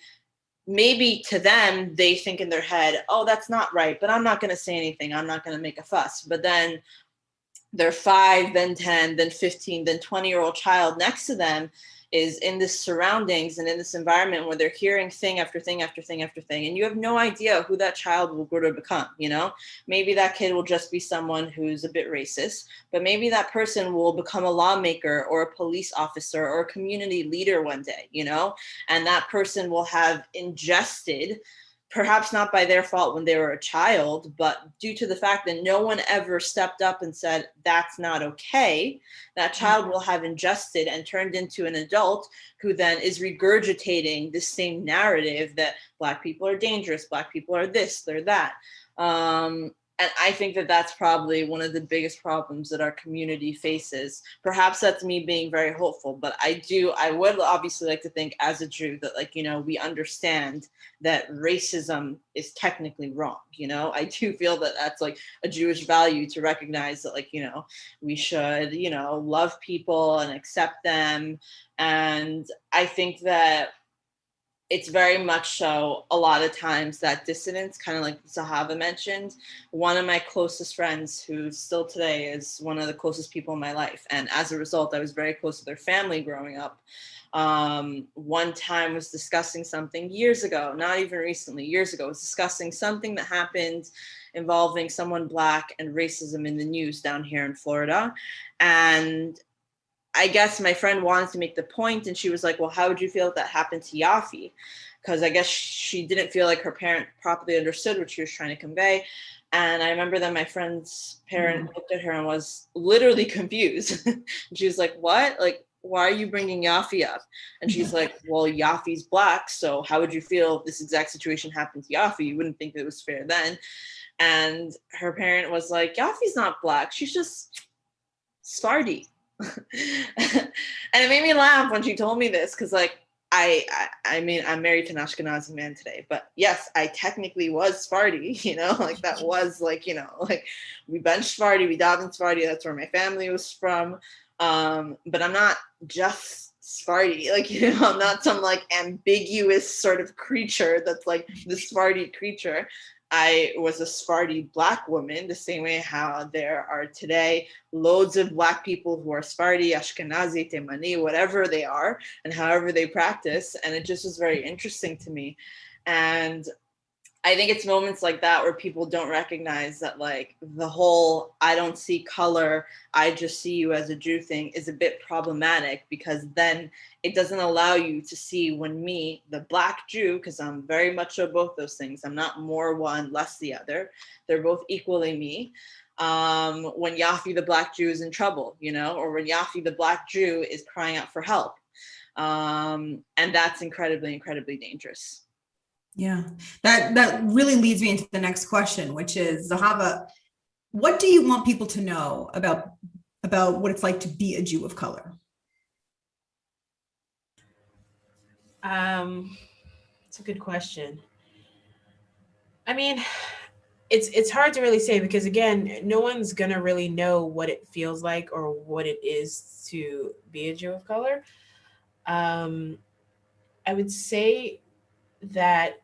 maybe to them, they think in their head, oh, that's not right, but I'm not going to say anything. I'm not going to make a fuss. But then their 5, then 10, then 15, then 20-year-old child next to them is in this surroundings and in this environment where they're hearing thing after thing after thing after thing, and you have no idea who that child will grow to become. You know, maybe that kid will just be someone who's a bit racist, but maybe that person will become a lawmaker or a police officer or a community leader one day, you know, and that person will have ingested, perhaps not by their fault when they were a child, but due to the fact that no one ever stepped up and said, that's not okay, that child will have ingested and turned into an adult who then is regurgitating this same narrative that Black people are dangerous, Black people are this, they're that. And I think that that's probably one of the biggest problems that our community faces. Perhaps that's me being very hopeful, but I would obviously like to think as a Jew that, like, you know, we understand that racism is technically wrong. You know, I do feel that that's like a Jewish value to recognize that, like, you know, we should, you know, love people and accept them. And I think that it's very much so a lot of times that dissonance, kind of like Zahava mentioned. One of my closest friends, who still today is one of the closest people in my life, and as a result, I was very close to their family growing up. One time was discussing something years ago, not even recently, years ago, was discussing something that happened involving someone Black and racism in the news down here in Florida. And I guess my friend wanted to make the point, and she was like, well, how would you feel if that happened to Yafi? Because I guess she didn't feel like her parent properly understood what she was trying to convey. And I remember that my friend's parent looked at her and was literally confused. And she was like, what? Like, why are you bringing Yafi up? And she's like, well, Yafi's Black, so how would you feel if this exact situation happened to Yafi? You wouldn't think that it was fair then. And her parent was like, Yafi's not Black, she's just Sephardi. And it made me laugh when she told me this, because like I mean, I'm married to an Ashkenazi man today, but yes, I technically was Sephardi, you know, like that was like, you know, like we bench Sephardi, we daven Sephardi, that's where my family was from. But I'm not just Sephardi, like, you know, I'm not some like ambiguous sort of creature that's like the Sephardi creature. I was a Sephardi Black woman, the same way how there are today loads of Black people who are Sephardi, Ashkenazi, Temani, whatever they are, and however they practice. And it just was very interesting to me. And I think it's moments like that where people don't recognize that, like, the whole I don't see color, I just see you as a Jew thing is a bit problematic, because then it doesn't allow you to see when me, the Black Jew, because I'm very much so both those things, I'm not more one, less the other, they're both equally me. When Yafi, the Black Jew, is in trouble, you know, or when Yafi, the Black Jew, is crying out for help. And that's incredibly, incredibly dangerous. Yeah, that really leads me into the next question, which is, Zahava, what do you want people to know about what it's like to be a Jew of color? It's a good question. I mean, it's hard to really say, because again, no one's gonna really know what it feels like or what it is to be a Jew of color. I would say that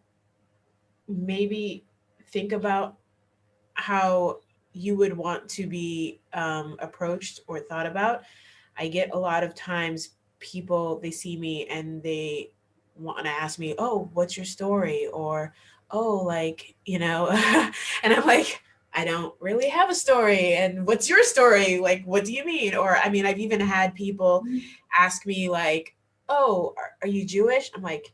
maybe think about how you would want to be approached or thought about. I get a lot of times people, they see me and they want to ask me, oh, what's your story? Or, oh, like, you know, and I'm like, I don't really have a story. And what's your story? Like, what do you mean? Or, I mean, I've even had people ask me like, oh, are you Jewish? I'm like,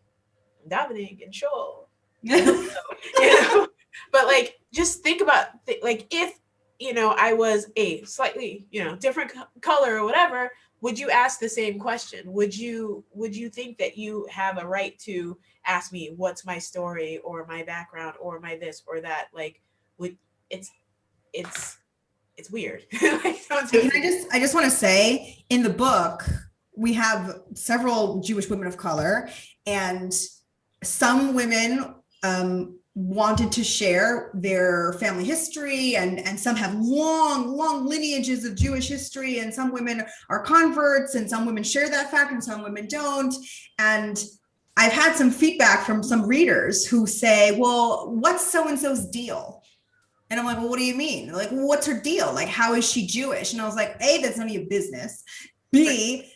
I'm davening and shul. You know, but like, just think about like, if, you know, I was a slightly, you know, different color or whatever, would you ask the same question? Would you think that you have a right to ask me what's my story or my background or my this or that? Like, it's weird. Like, I just want to say, in the book, we have several Jewish women of color, and some women wanted to share their family history, and some have long lineages of Jewish history, and some women are converts, and some women share that fact and some women don't. And I've had some feedback from some readers who say, well, what's so-and-so's deal? And I'm like, well, what do you mean? Like, what's her deal? Like, how is she Jewish? And I was like, A, that's none of your business. B,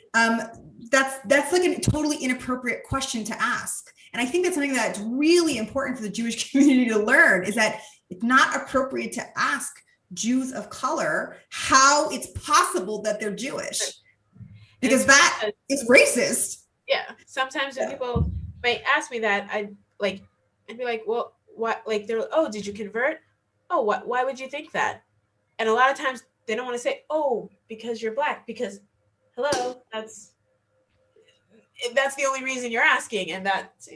that's like a totally inappropriate question to ask. And I think that's something that's really important for the Jewish community to learn, is that it's not appropriate to ask Jews of color how it's possible that they're Jewish, because that is racist. Yeah. Sometimes when people might ask me that, I'd be like, well, what? Like, they're like, oh, did you convert? Oh, what? Why would you think that? And a lot of times they don't want to say, oh, because you're Black, because hello, that's the only reason you're asking, and that's,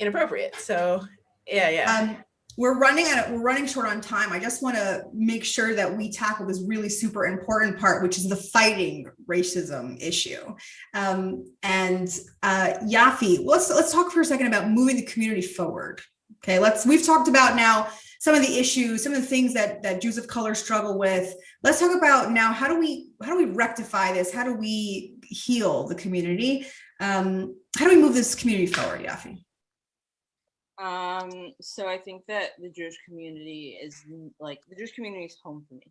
inappropriate. So yeah. We're running short on time. I just want to make sure that we tackle this really super important part, which is the fighting racism issue. And Yafi, let's talk for a second about moving the community forward. Okay, we've talked about now some of the issues, some of the things that Jews of color struggle with. Let's talk about now, how do we rectify this? How do we heal the community? How do we move this community forward, Yafi? So I think that the Jewish community is home for me,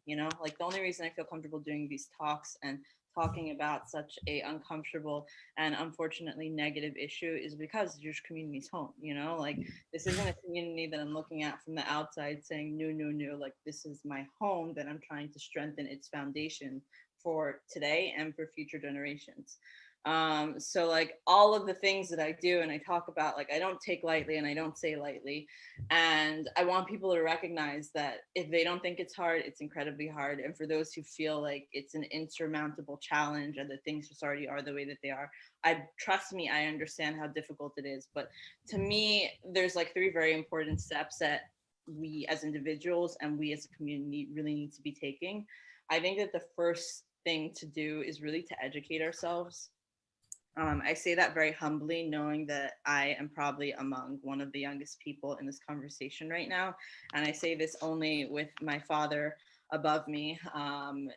like the only reason I feel comfortable doing these talks and talking about such a uncomfortable and unfortunately negative issue is because the Jewish community is home, like this isn't a community that I'm looking at from the outside saying, no, like this is my home that I'm trying to strengthen its foundation for today and for future generations. So like all of the things that I do and I talk about, like I don't take lightly and I don't say lightly. And I want people to recognize that if they don't think it's hard, it's incredibly hard. And for those who feel like it's an insurmountable challenge and that things just already are the way that they are, trust me, I understand how difficult it is. But to me, there's like 3 very important steps that we as individuals and we as a community really need to be taking. I think that the first thing to do is really to educate ourselves. I say that very humbly, knowing that I am probably among one of the youngest people in this conversation right now. And I say this only with my father above me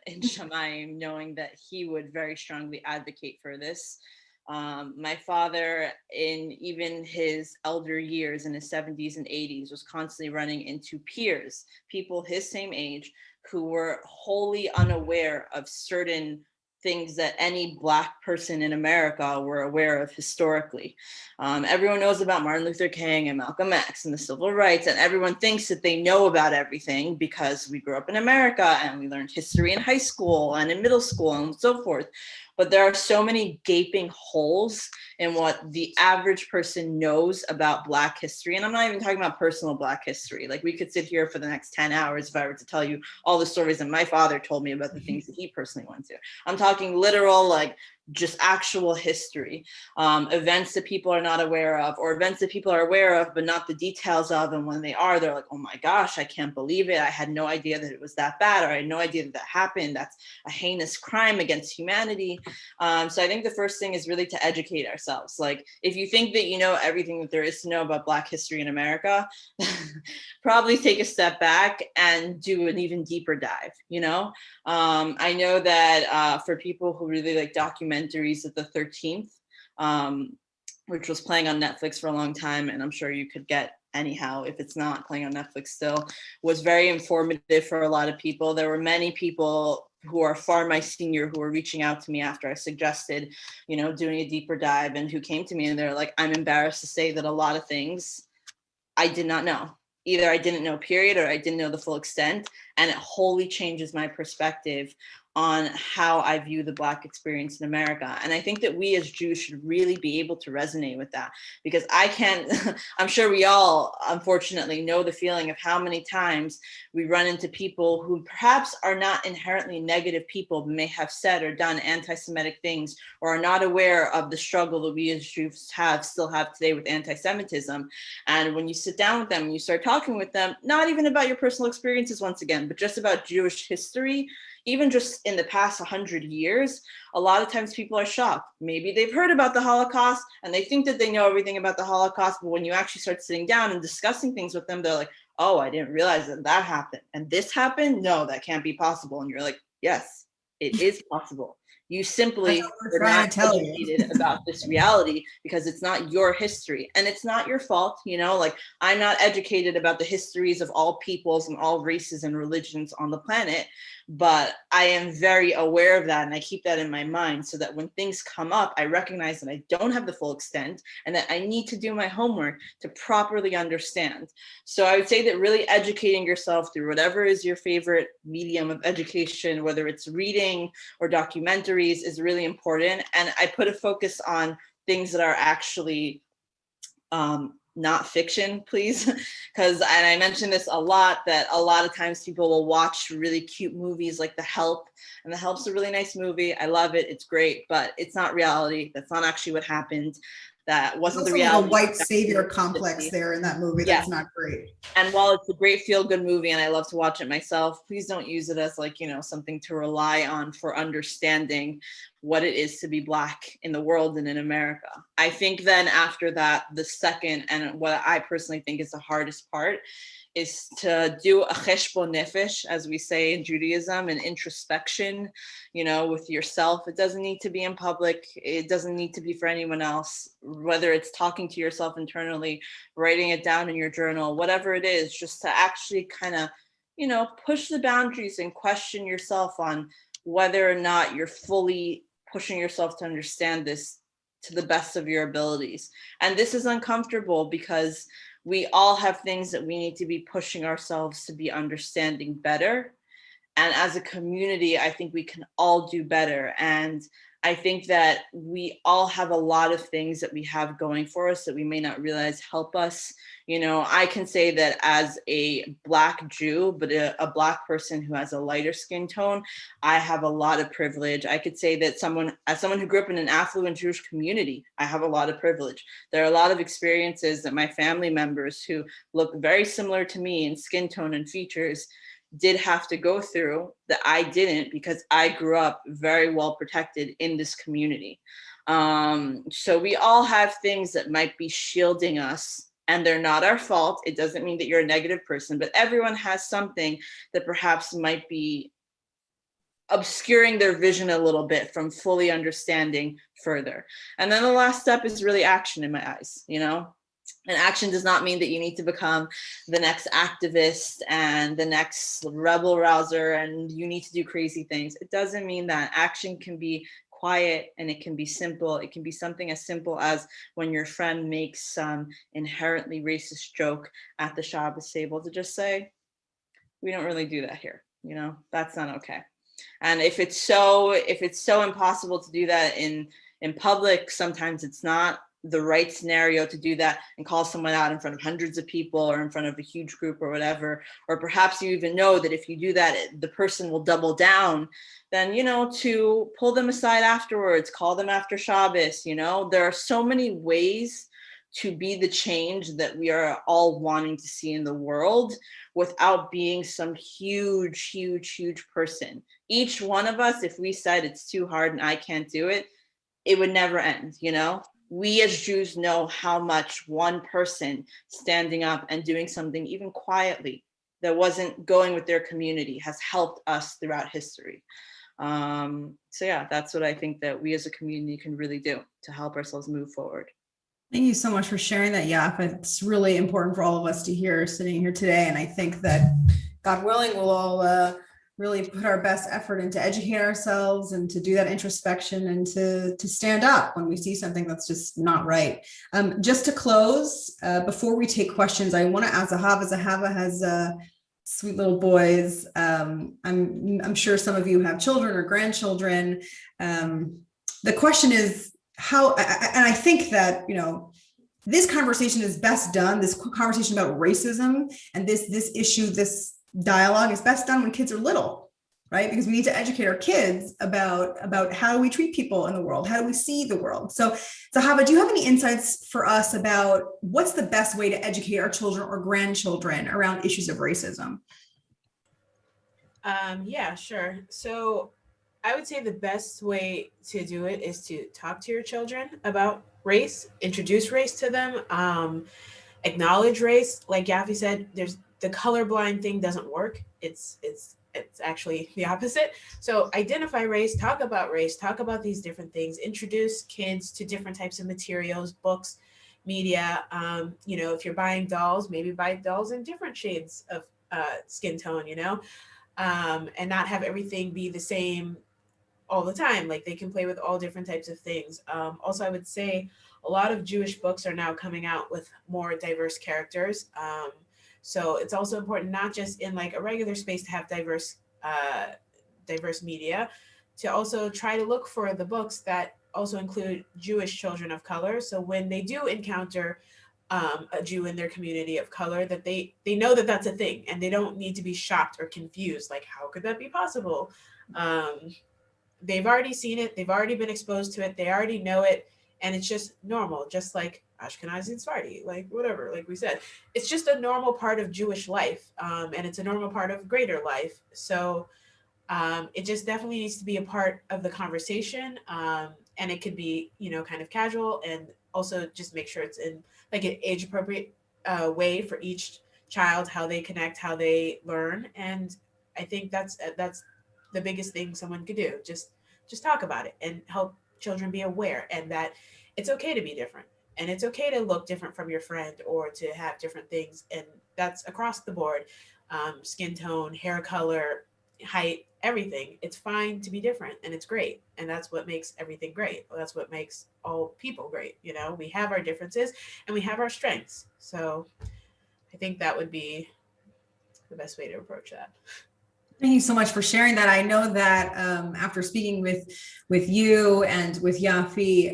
in Shamayim, knowing that he would very strongly advocate for this. My father, in even his elder years, in his 70s and 80s, was constantly running into peers, people his same age, who were wholly unaware of certain things that any Black person in America were aware of historically. Everyone knows about Martin Luther King and Malcolm X and the civil rights, and everyone thinks that they know about everything because we grew up in America and we learned history in high school and in middle school and so forth. But there are so many gaping holes in what the average person knows about Black history. And I'm not even talking about personal Black history. Like we could sit here for the next 10 hours if I were to tell you all the stories that my father told me about the things that he personally went to. I'm talking literal, like just actual history, events that people are not aware of, or events that people are aware of, but not the details of. And when they are, they're like, oh my gosh, I can't believe it. I had no idea that it was that bad, or I had no idea that happened. That's a heinous crime against humanity. So I think the first thing is really to educate ourselves. Like if you think that you know everything that there is to know about Black history in America, probably take a step back and do an even deeper dive, I know that for people who really like documentaries of the 13th, which was playing on Netflix for a long time, and I'm sure you could get anyhow if it's not playing on Netflix still, was very informative for a lot of people. There were many people who are far my senior who were reaching out to me after I suggested, doing a deeper dive, and who came to me and they're like, I'm embarrassed to say that a lot of things I did not know. Either I didn't know, period, or I didn't know the full extent. And it wholly changes my perspective on how I view the Black experience in America. And I think that we as Jews should really be able to resonate with that, because I'm sure we all, unfortunately, know the feeling of how many times we run into people who perhaps are not inherently negative people, but may have said or done anti-Semitic things, or are not aware of the struggle that we as Jews still have today with anti-Semitism. And when you sit down with them and you start talking with them, not even about your personal experiences once again, but just about Jewish history, even just in the past 100 years, a lot of times people are shocked. Maybe they've heard about the Holocaust and they think that they know everything about the Holocaust, but when you actually start sitting down and discussing things with them, they're like, oh, I didn't realize that happened. And this happened? No, that can't be possible. And you're like, yes, it is possible. You simply That's what we're were trying not to tell you. educated about this reality because it's not your history and it's not your fault. You know, like I'm not educated about the histories of all peoples and all races and religions on the planet, but I am very aware of that and I keep that in my mind so that when things come up, I recognize that I don't have the full extent and that I need to do my homework to properly understand. So I would say that really educating yourself through whatever is your favorite medium of education, whether it's reading or documentaries, is really important. And I put a focus on things that are actually not fiction, please. Because, and I mention this a lot, that a lot of times people will watch really cute movies like The Help, and The Help's a really nice movie. I love it. It's great, but it's not reality. That's not actually what happened. That wasn't the Also, like reality. a white savior complex there in that movie. That's not great. And while it's a great feel-good movie and I love to watch it myself, please don't use it as like, you know, something to rely on for understanding what it is to be Black in the world and in America. I think then after that, the second, and what I personally think is the hardest part, is to do a cheshbon nefesh, as we say in Judaism, an introspection, you know, with yourself. It doesn't need to be in public. It doesn't need to be for anyone else, whether it's talking to yourself internally, writing it down in your journal, whatever it is, just to actually kind of, you know, push the boundaries and question yourself on whether or not you're fully pushing yourself to understand this to the best of your abilities. And this is uncomfortable because we all have things that we need to be pushing ourselves to be understanding better. And as a community, I think we can all do better. And I think that we all have a lot of things that we have going for us that we may not realize help us. You know, I can say that as a Black Jew, but a Black person who has a lighter skin tone, I have a lot of privilege. I could say that as someone who grew up in an affluent Jewish community, I have a lot of privilege. There are a lot of experiences that my family members who look very similar to me in skin tone and features did have to go through that I didn't, because I grew up very well protected in this community. So we all have things that might be shielding us, and they're not our fault. It doesn't mean that you're a negative person, but everyone has something that perhaps might be obscuring their vision a little bit from fully understanding further. And then the last step is really action in my eyes, you know? And action does not mean that you need to become the next activist and the next rebel rouser and you need to do crazy things. It doesn't mean that. Action can be quiet and it can be simple. It can be something as simple as when your friend makes some inherently racist joke at the Shabbos table to just say, we don't really do that here. You know, that's not okay. And if it's so impossible to do that in public, sometimes it's not the right scenario to do that and call someone out in front of hundreds of people or in front of a huge group or whatever. Or perhaps you even know that if you do that, the person will double down. Then, you know, to pull them aside afterwards, call them after Shabbos. You know, there are so many ways to be the change that we are all wanting to see in the world without being some huge, huge, huge person. Each one of us, if we said it's too hard and I can't do it, it would never end, you know? We as Jews know how much one person standing up and doing something even quietly that wasn't going with their community has helped us throughout history. So yeah, that's what I think that we as a community can really do to help ourselves move forward. Thank you so much for sharing that, Yaffa. It's really important for all of us to hear sitting here today. And I think that, God willing, we'll all really put our best effort into educate ourselves and to do that introspection and to stand up when we see something that's just not right. Just to close, before we take questions, I want to ask Zahava. Zahava has sweet little boys. I'm sure some of you have children or grandchildren. The question is how, and I think that, you know, this conversation is best done, this conversation about racism and this issue, this dialogue is best done when kids are little, right? Because we need to educate our kids about how do we treat people in the world? How do we see the world? So Zahava, do you have any insights for us about what's the best way to educate our children or grandchildren around issues of racism? Yeah, sure. So I would say the best way to do it is to talk to your children about race, introduce race to them, acknowledge race. Like Yaffe said, the colorblind thing doesn't work. It's it's actually the opposite. So identify race, talk about these different things, introduce kids to different types of materials, books, media. You know, if you're buying dolls, maybe buy dolls in different shades of skin tone, you know, and not have everything be the same all the time. Like they can play with all different types of things. Also, I would say a lot of Jewish books are now coming out with more diverse characters. So it's also important, not just in like a regular space to have diverse media, to also try to look for the books that also include Jewish children of color. So when they do encounter a Jew in their community of color, that they know that that's a thing, and they don't need to be shocked or confused. Like, how could that be possible? They've already seen it. They've already been exposed to it. They already know it. And it's just normal, just like Ashkenazi and Sephardi, like whatever, like we said. It's just a normal part of Jewish life. And it's a normal part of greater life. So it just definitely needs to be a part of the conversation. And it could be, you know, kind of casual, and also just make sure it's in like an age appropriate way for each child, how they connect, how they learn. And I think that's the biggest thing someone could do. Just talk about it and help children be aware, and that it's okay to be different, and it's okay to look different from your friend, or to have different things. And that's across the board. Skin tone, hair color, height, everything. It's fine to be different, and it's great. And that's what makes everything great. That's what makes all people great. You know, we have our differences and we have our strengths. So I think that would be the best way to approach that. Thank you so much for sharing that. I know that after speaking with you and with Yafi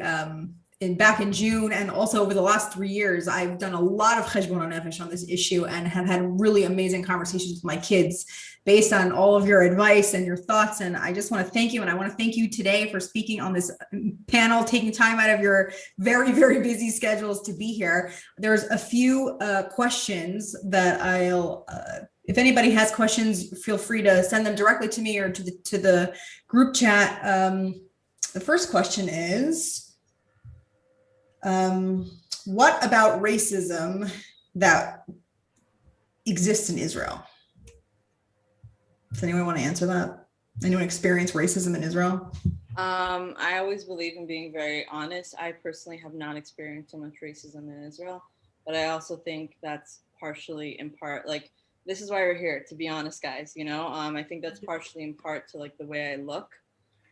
back in June, and also over the last 3 years, I've done a lot of cheshbon nefesh on this issue, and have had really amazing conversations with my kids based on all of your advice and your thoughts. And I just want to thank you. And I want to thank you today for speaking on this panel, taking time out of your very, very busy schedules to be here. There's a few questions that I'll, if anybody has questions, feel free to send them directly to me or to the group chat. The first question is, what about racism that exists in Israel? Does anyone want to answer that? Anyone experience racism in Israel? I always believe in being very honest. I personally have not experienced so much racism in Israel, but I also think that's partially in part, like, this is why we're here, to be honest, guys, you know? I think that's partially in part to like the way I look.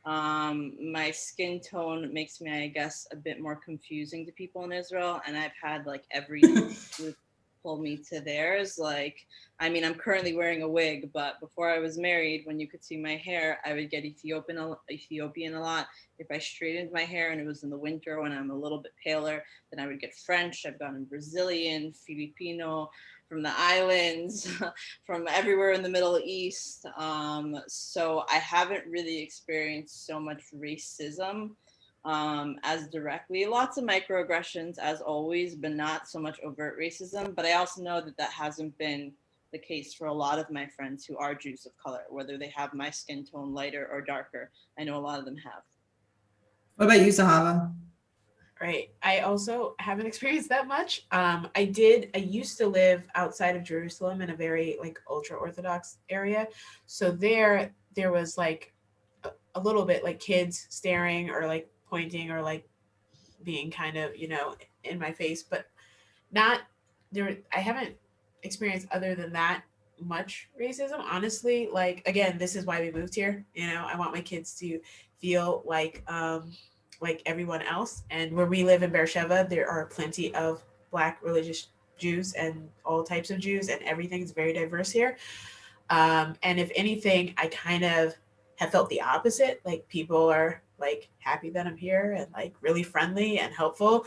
My skin tone makes me, I guess, a bit more confusing to people in Israel. And I've had like every group pull me to theirs. Like, I mean, I'm currently wearing a wig, but before I was married, when you could see my hair, I would get Ethiopian a lot. If I straightened my hair and it was in the winter when I'm a little bit paler, then I would get French. I've gotten Brazilian, Filipino, from the islands, from everywhere in the Middle East. So I haven't really experienced so much racism as directly. Lots of microaggressions as always, but not so much overt racism. But I also know that that hasn't been the case for a lot of my friends who are Jews of color, whether they have my skin tone lighter or darker. I know a lot of them have. What about you, Zahava? Right. I also haven't experienced that much. I used to live outside of Jerusalem in a very like ultra Orthodox area. So there was like a little bit like kids staring or like pointing or like being kind of, you know, in my face, but not there. I haven't experienced other than that much racism, honestly. Like, again, this is why we moved here. You know, I want my kids to feel like everyone else. And where we live in Beersheba, there are plenty of Black religious Jews and all types of Jews, and everything's very diverse here. And if anything, I kind of have felt the opposite. Like, people are like happy that I'm here and like really friendly and helpful.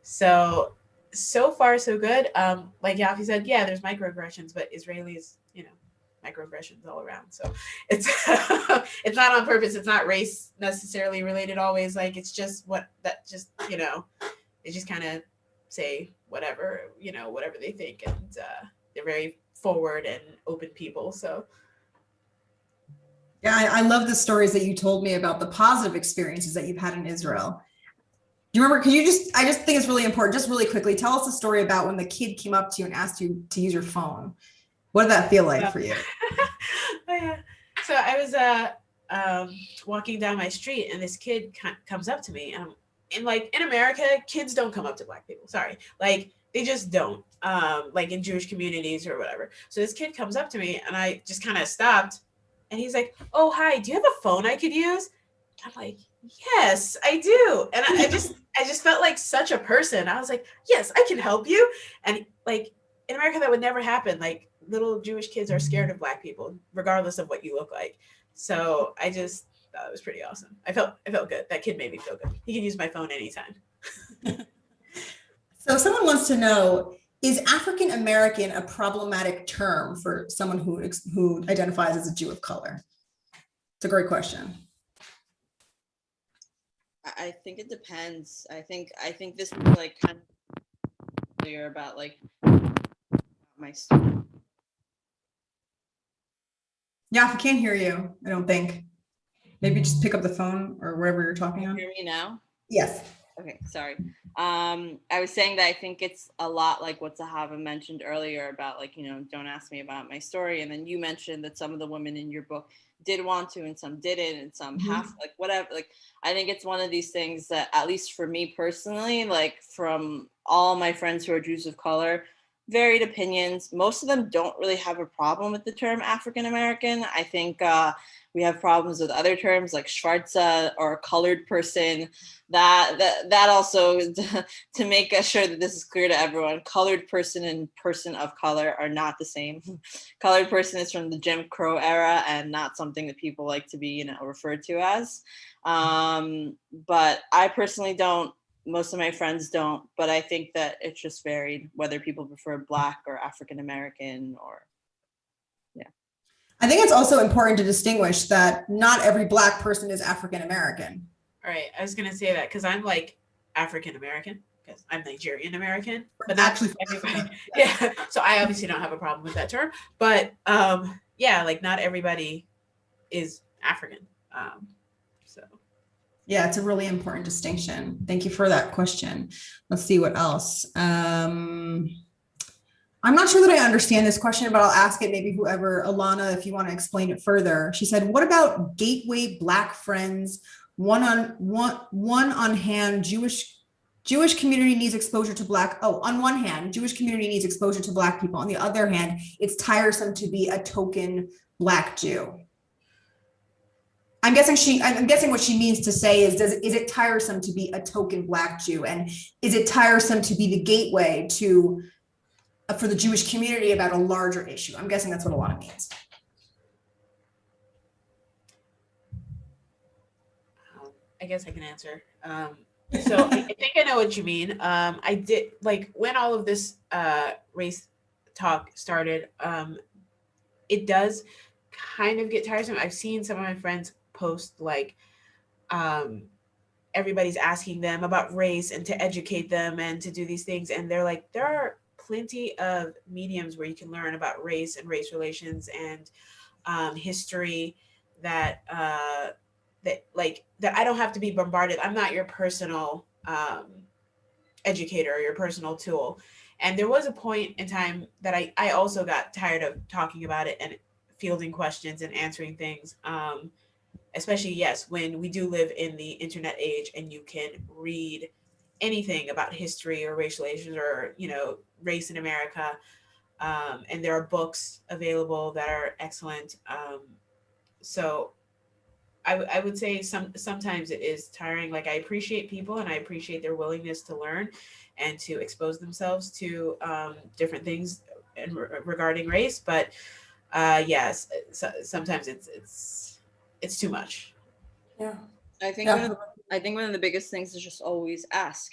So far so good. Like Yafi said, yeah, there's microaggressions, but Israelis, you know, microaggressions all around. So it's it's not on purpose. It's not race necessarily related always. Like, it's just you know, they just kind of say whatever, you know, whatever they think. And they're very forward and open people. So yeah, I love the stories that you told me about the positive experiences that you've had in Israel. Do you remember, I just think it's really important, just really quickly, tell us a story about when the kid came up to you and asked you to use your phone. What did that feel like for you? Oh, yeah. So I was walking down my street, and this kid comes up to me, and like in America, kids don't come up to Black people. Sorry, like they just don't. Like in Jewish communities or whatever. So this kid comes up to me, and I just kind of stopped, and he's like, "Oh, hi, do you have a phone I could use?" I'm like, "Yes, I do." And I just felt like such a person. I was like, "Yes, I can help you." And like in America, that would never happen. Like little Jewish kids are scared of Black people, regardless of what you look like. So I just thought it was pretty awesome. I felt good. That kid made me feel good. He can use my phone anytime. So someone wants to know, is African American a problematic term for someone who identifies as a Jew of color? It's a great question. I think it depends. I think this is like kind of clear about like my story. Yeah, I can't hear you, I don't think. Maybe just pick up the phone or wherever you're talking on. Hear me now? Yes. Okay, sorry. I was saying that I think it's a lot like what Zahava mentioned earlier about like, don't ask me about my story. And then you mentioned that some of the women in your book did want to and some didn't and some half, like whatever. Like, I think it's one of these things that, at least for me personally, like from all my friends who are Jews of color, varied opinions. Most of them don't really have a problem with the term African American. I think we have problems with other terms like Schwarze or colored person. That also, to make sure that this is clear to everyone, colored person and person of color are not the same. Colored person is from the Jim Crow era and not something that people like to be, referred to as. But I personally don't. Most of my friends don't, but I think that it's just varied whether people prefer Black or African American or, yeah. I think it's also important to distinguish that not every Black person is African American. All right, I was gonna say that because I'm like African American because I'm Nigerian American, but Not actually everybody. Yeah, so I obviously don't have a problem with that term, but yeah, like not everybody is African. So. Yeah, it's a really important distinction. Thank you for that question. Let's see what else. I'm not sure that I understand this question, but I'll ask it maybe whoever, Alana, if you want to explain it further. She said, what about gateway Black friends? One on hand, Jewish community needs exposure to Black. Oh, on one hand, Jewish community needs exposure to Black people. On the other hand, it's tiresome to be a token Black Jew. I'm guessing what she means to say is it tiresome to be a token Black Jew, and is it tiresome to be the gateway to for the Jewish community about a larger issue? I'm guessing that's what Alana means. I guess I can answer. So I think I know what you mean. I did, like, when all of this race talk started, it does kind of get tiresome. I've seen some of my friends post like everybody's asking them about race and to educate them and to do these things, and they're like, there are plenty of mediums where you can learn about race and race relations and history that I don't have to be bombarded. I'm not your personal educator or your personal tool. And there was a point in time that I also got tired of talking about it and fielding questions and answering things. Especially, yes, when we do live in the internet age and you can read anything about history or racial relations or, race in America. And there are books available that are excellent. So I would say sometimes it is tiring. Like, I appreciate people and I appreciate their willingness to learn and to expose themselves to different things regarding race. But yes, sometimes it's too much. Yeah. I think one of the biggest things is just always ask,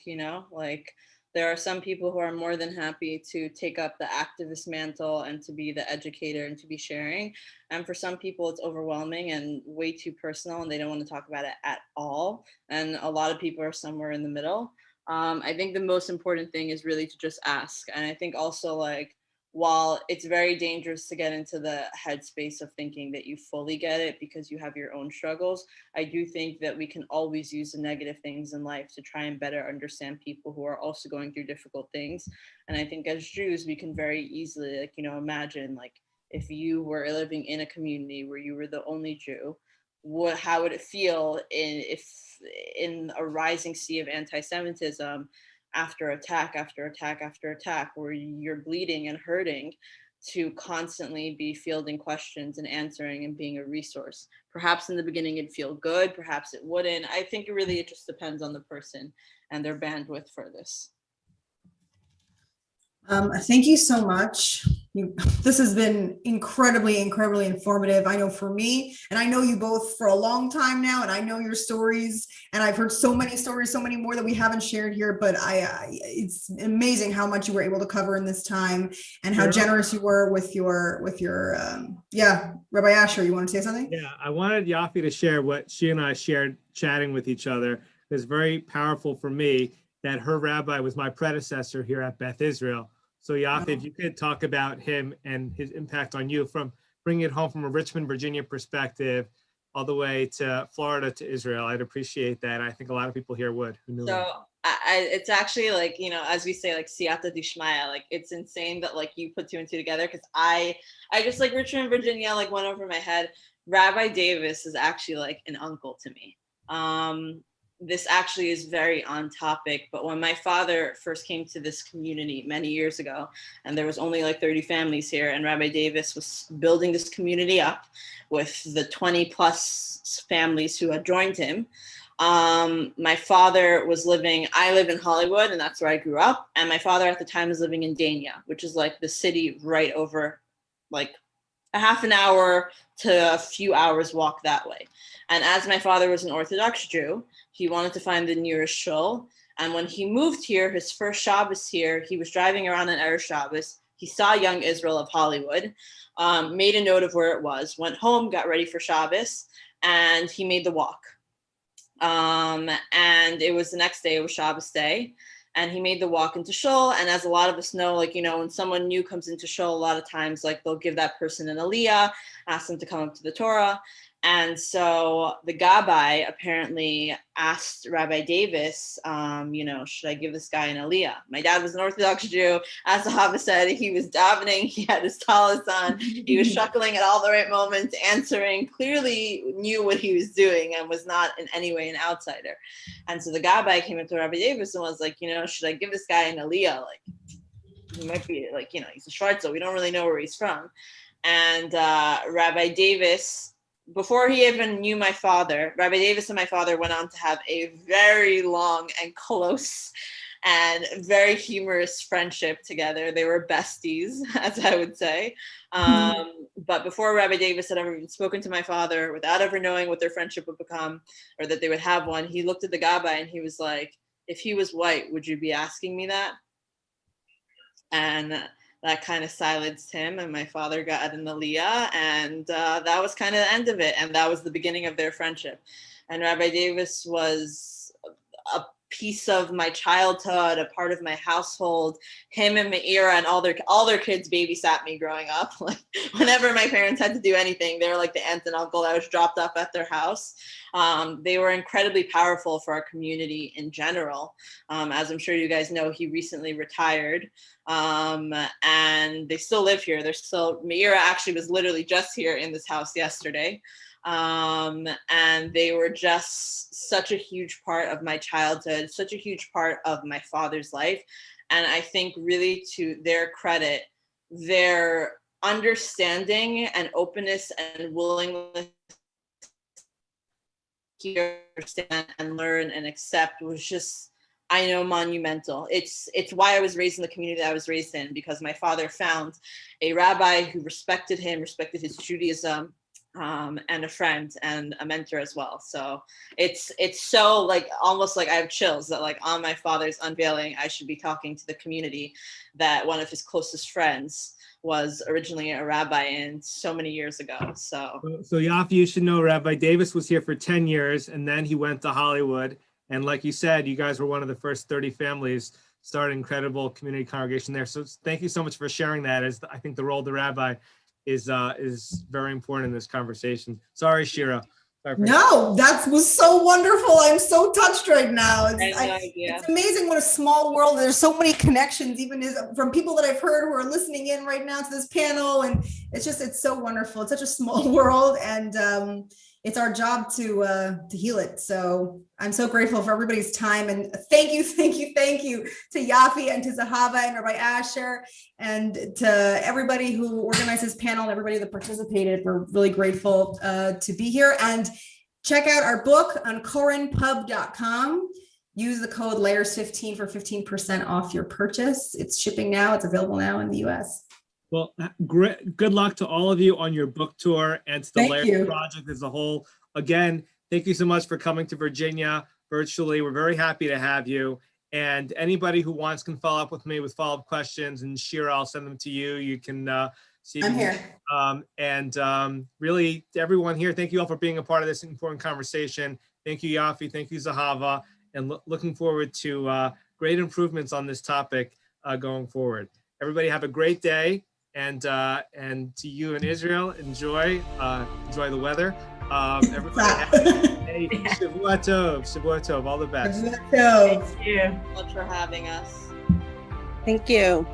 like there are some people who are more than happy to take up the activist mantle and to be the educator and to be sharing. And for some people, it's overwhelming and way too personal and they don't want to talk about it at all. And a lot of people are somewhere in the middle. I think the most important thing is really to just ask. And I think also, like, while it's very dangerous to get into the headspace of thinking that you fully get it because you have your own struggles, I do think that we can always use the negative things in life to try and better understand people who are also going through difficult things. And I think as Jews, we can very easily, imagine, if you were living in a community where you were the only Jew, how would it feel in a rising sea of anti-Semitism after attack after attack after attack, where you're bleeding and hurting, to constantly be fielding questions and answering and being a resource? Perhaps in the beginning it'd feel good, perhaps it wouldn't. I think it just depends on the person and their bandwidth for this. Thank you so much. This has been incredibly informative. I know for me, and I know you both for a long time now, and I know your stories, and I've heard so many stories, so many more that we haven't shared here, but it's amazing how much you were able to cover in this time, and how generous you were with your Rabbi Asher, you want to say something? Yeah, I wanted Yafi to share what she and I shared chatting with each other. It's very powerful for me that her rabbi was my predecessor here at Beth Israel. So Yafi, if you could talk about him and his impact on you, from bringing it home from a Richmond, Virginia perspective, all the way to Florida to Israel, I'd appreciate that. I think a lot of people here would, who knew him. It's actually like, as we say, like siyata dishmaya, like it's insane that like you put two and two together, because I just like Richmond, Virginia, like went over my head. Rabbi Davis is actually like an uncle to me. This actually is very on topic, but when my father first came to this community many years ago, and there was only like 30 families here, and Rabbi Davis was building this community up with the 20 plus families who had joined him. My father was I live in Hollywood, and that's where I grew up. And my father at the time was living in Dania, which is like the city right over, like a half an hour to a few hours walk that way. And as my father was an Orthodox Jew, he wanted to find the nearest shul. And when he moved here, his first Shabbos here, he was driving around on Erev Shabbos. He saw Young Israel of Hollywood, made a note of where it was, went home, got ready for Shabbos, and he made the walk. And it was the next day, it was Shabbos day. And he made the walk into shul. And as a lot of us know, like, when someone new comes into shul, a lot of times, like, they'll give that person an aliyah, ask them to come up to the Torah. And so the Gabbai apparently asked Rabbi Davis, should I give this guy an aliyah? My dad was an Orthodox Jew. As the Hava said, he was davening, he had his talis on, he was shuckling at all the right moments, answering, clearly knew what he was doing and was not in any way an outsider. And so the Gabbai came up to Rabbi Davis and was like, should I give this guy an aliyah? Like, he might be like, he's a Schwartzel, we don't really know where he's from. And Rabbi Davis, before he even knew my father, Rabbi Davis and my father went on to have a very long and close and very humorous friendship together. They were besties, as I would say. But before Rabbi Davis had ever even spoken to my father, without ever knowing what their friendship would become or that they would have one, he looked at the Gabbai and he was like, if he was white, would you be asking me that? And that kind of silenced him, and my father got an aliyah, and that was kind of the end of it. And that was the beginning of their friendship. And Rabbi Davis was a piece of my childhood, a part of my household. Him and Meira and all their kids babysat me growing up. Like, whenever my parents had to do anything, they were like the aunt and uncle that was dropped off at their house. They were incredibly powerful for our community in general. As I'm sure you guys know, he recently retired, and they still live here. Meira actually was literally just here in this house yesterday. And they were just such a huge part of my childhood, such a huge part of my father's life. And I think, really, to their credit, their understanding and openness and willingness to understand and learn and accept was just, I know, monumental. It's why I was raised in the community that I was raised in, because my father found a rabbi who respected him, respected his Judaism, and a friend and a mentor as well. So it's so, like, almost like I have chills that, like, on my father's unveiling, I should be talking to the community that one of his closest friends was originally a rabbi in so many years ago. So Yafi, you should know Rabbi Davis was here for 10 years, and then he went to Hollywood. And like you said, you guys were one of the first 30 families, started an incredible community congregation there. So thank you so much for sharing that, as I think the role of the rabbi is very important in this conversation. Sorry, Shira. Sorry for No, that was so wonderful. I'm so touched right now. I had no idea. It's amazing what a small world. There's so many connections, even from people that I've heard who are listening in right now to this panel. And it's so wonderful. It's such a small world, and it's our job to heal it. So I'm so grateful for everybody's time, and thank you to Yafi and to Zahava and Rabbi Asher and to everybody who organized this panel and everybody that participated. We're really grateful to be here, and check out our book on korenpub.com. Use the code LAYERS15 for 15% off your purchase. It's shipping now. It's available now in the US. Well, great. Good luck to all of you on your book tour and to the Thank Layers you. Project as a whole. Again, thank you so much for coming to Virginia virtually. We're very happy to have you. And anybody who wants can follow up with me with follow-up questions, and Shira, I'll send them to you. You can see. I'm here. Really, to everyone here, thank you all for being a part of this important conversation. Thank you, Yafi. Thank you, Zahava. And looking forward to great improvements on this topic going forward. Everybody have a great day. And to you in Israel, enjoy the weather. Everybody have a Shavua Tov, all the best. So, Thank you. Much for having us. Thank you.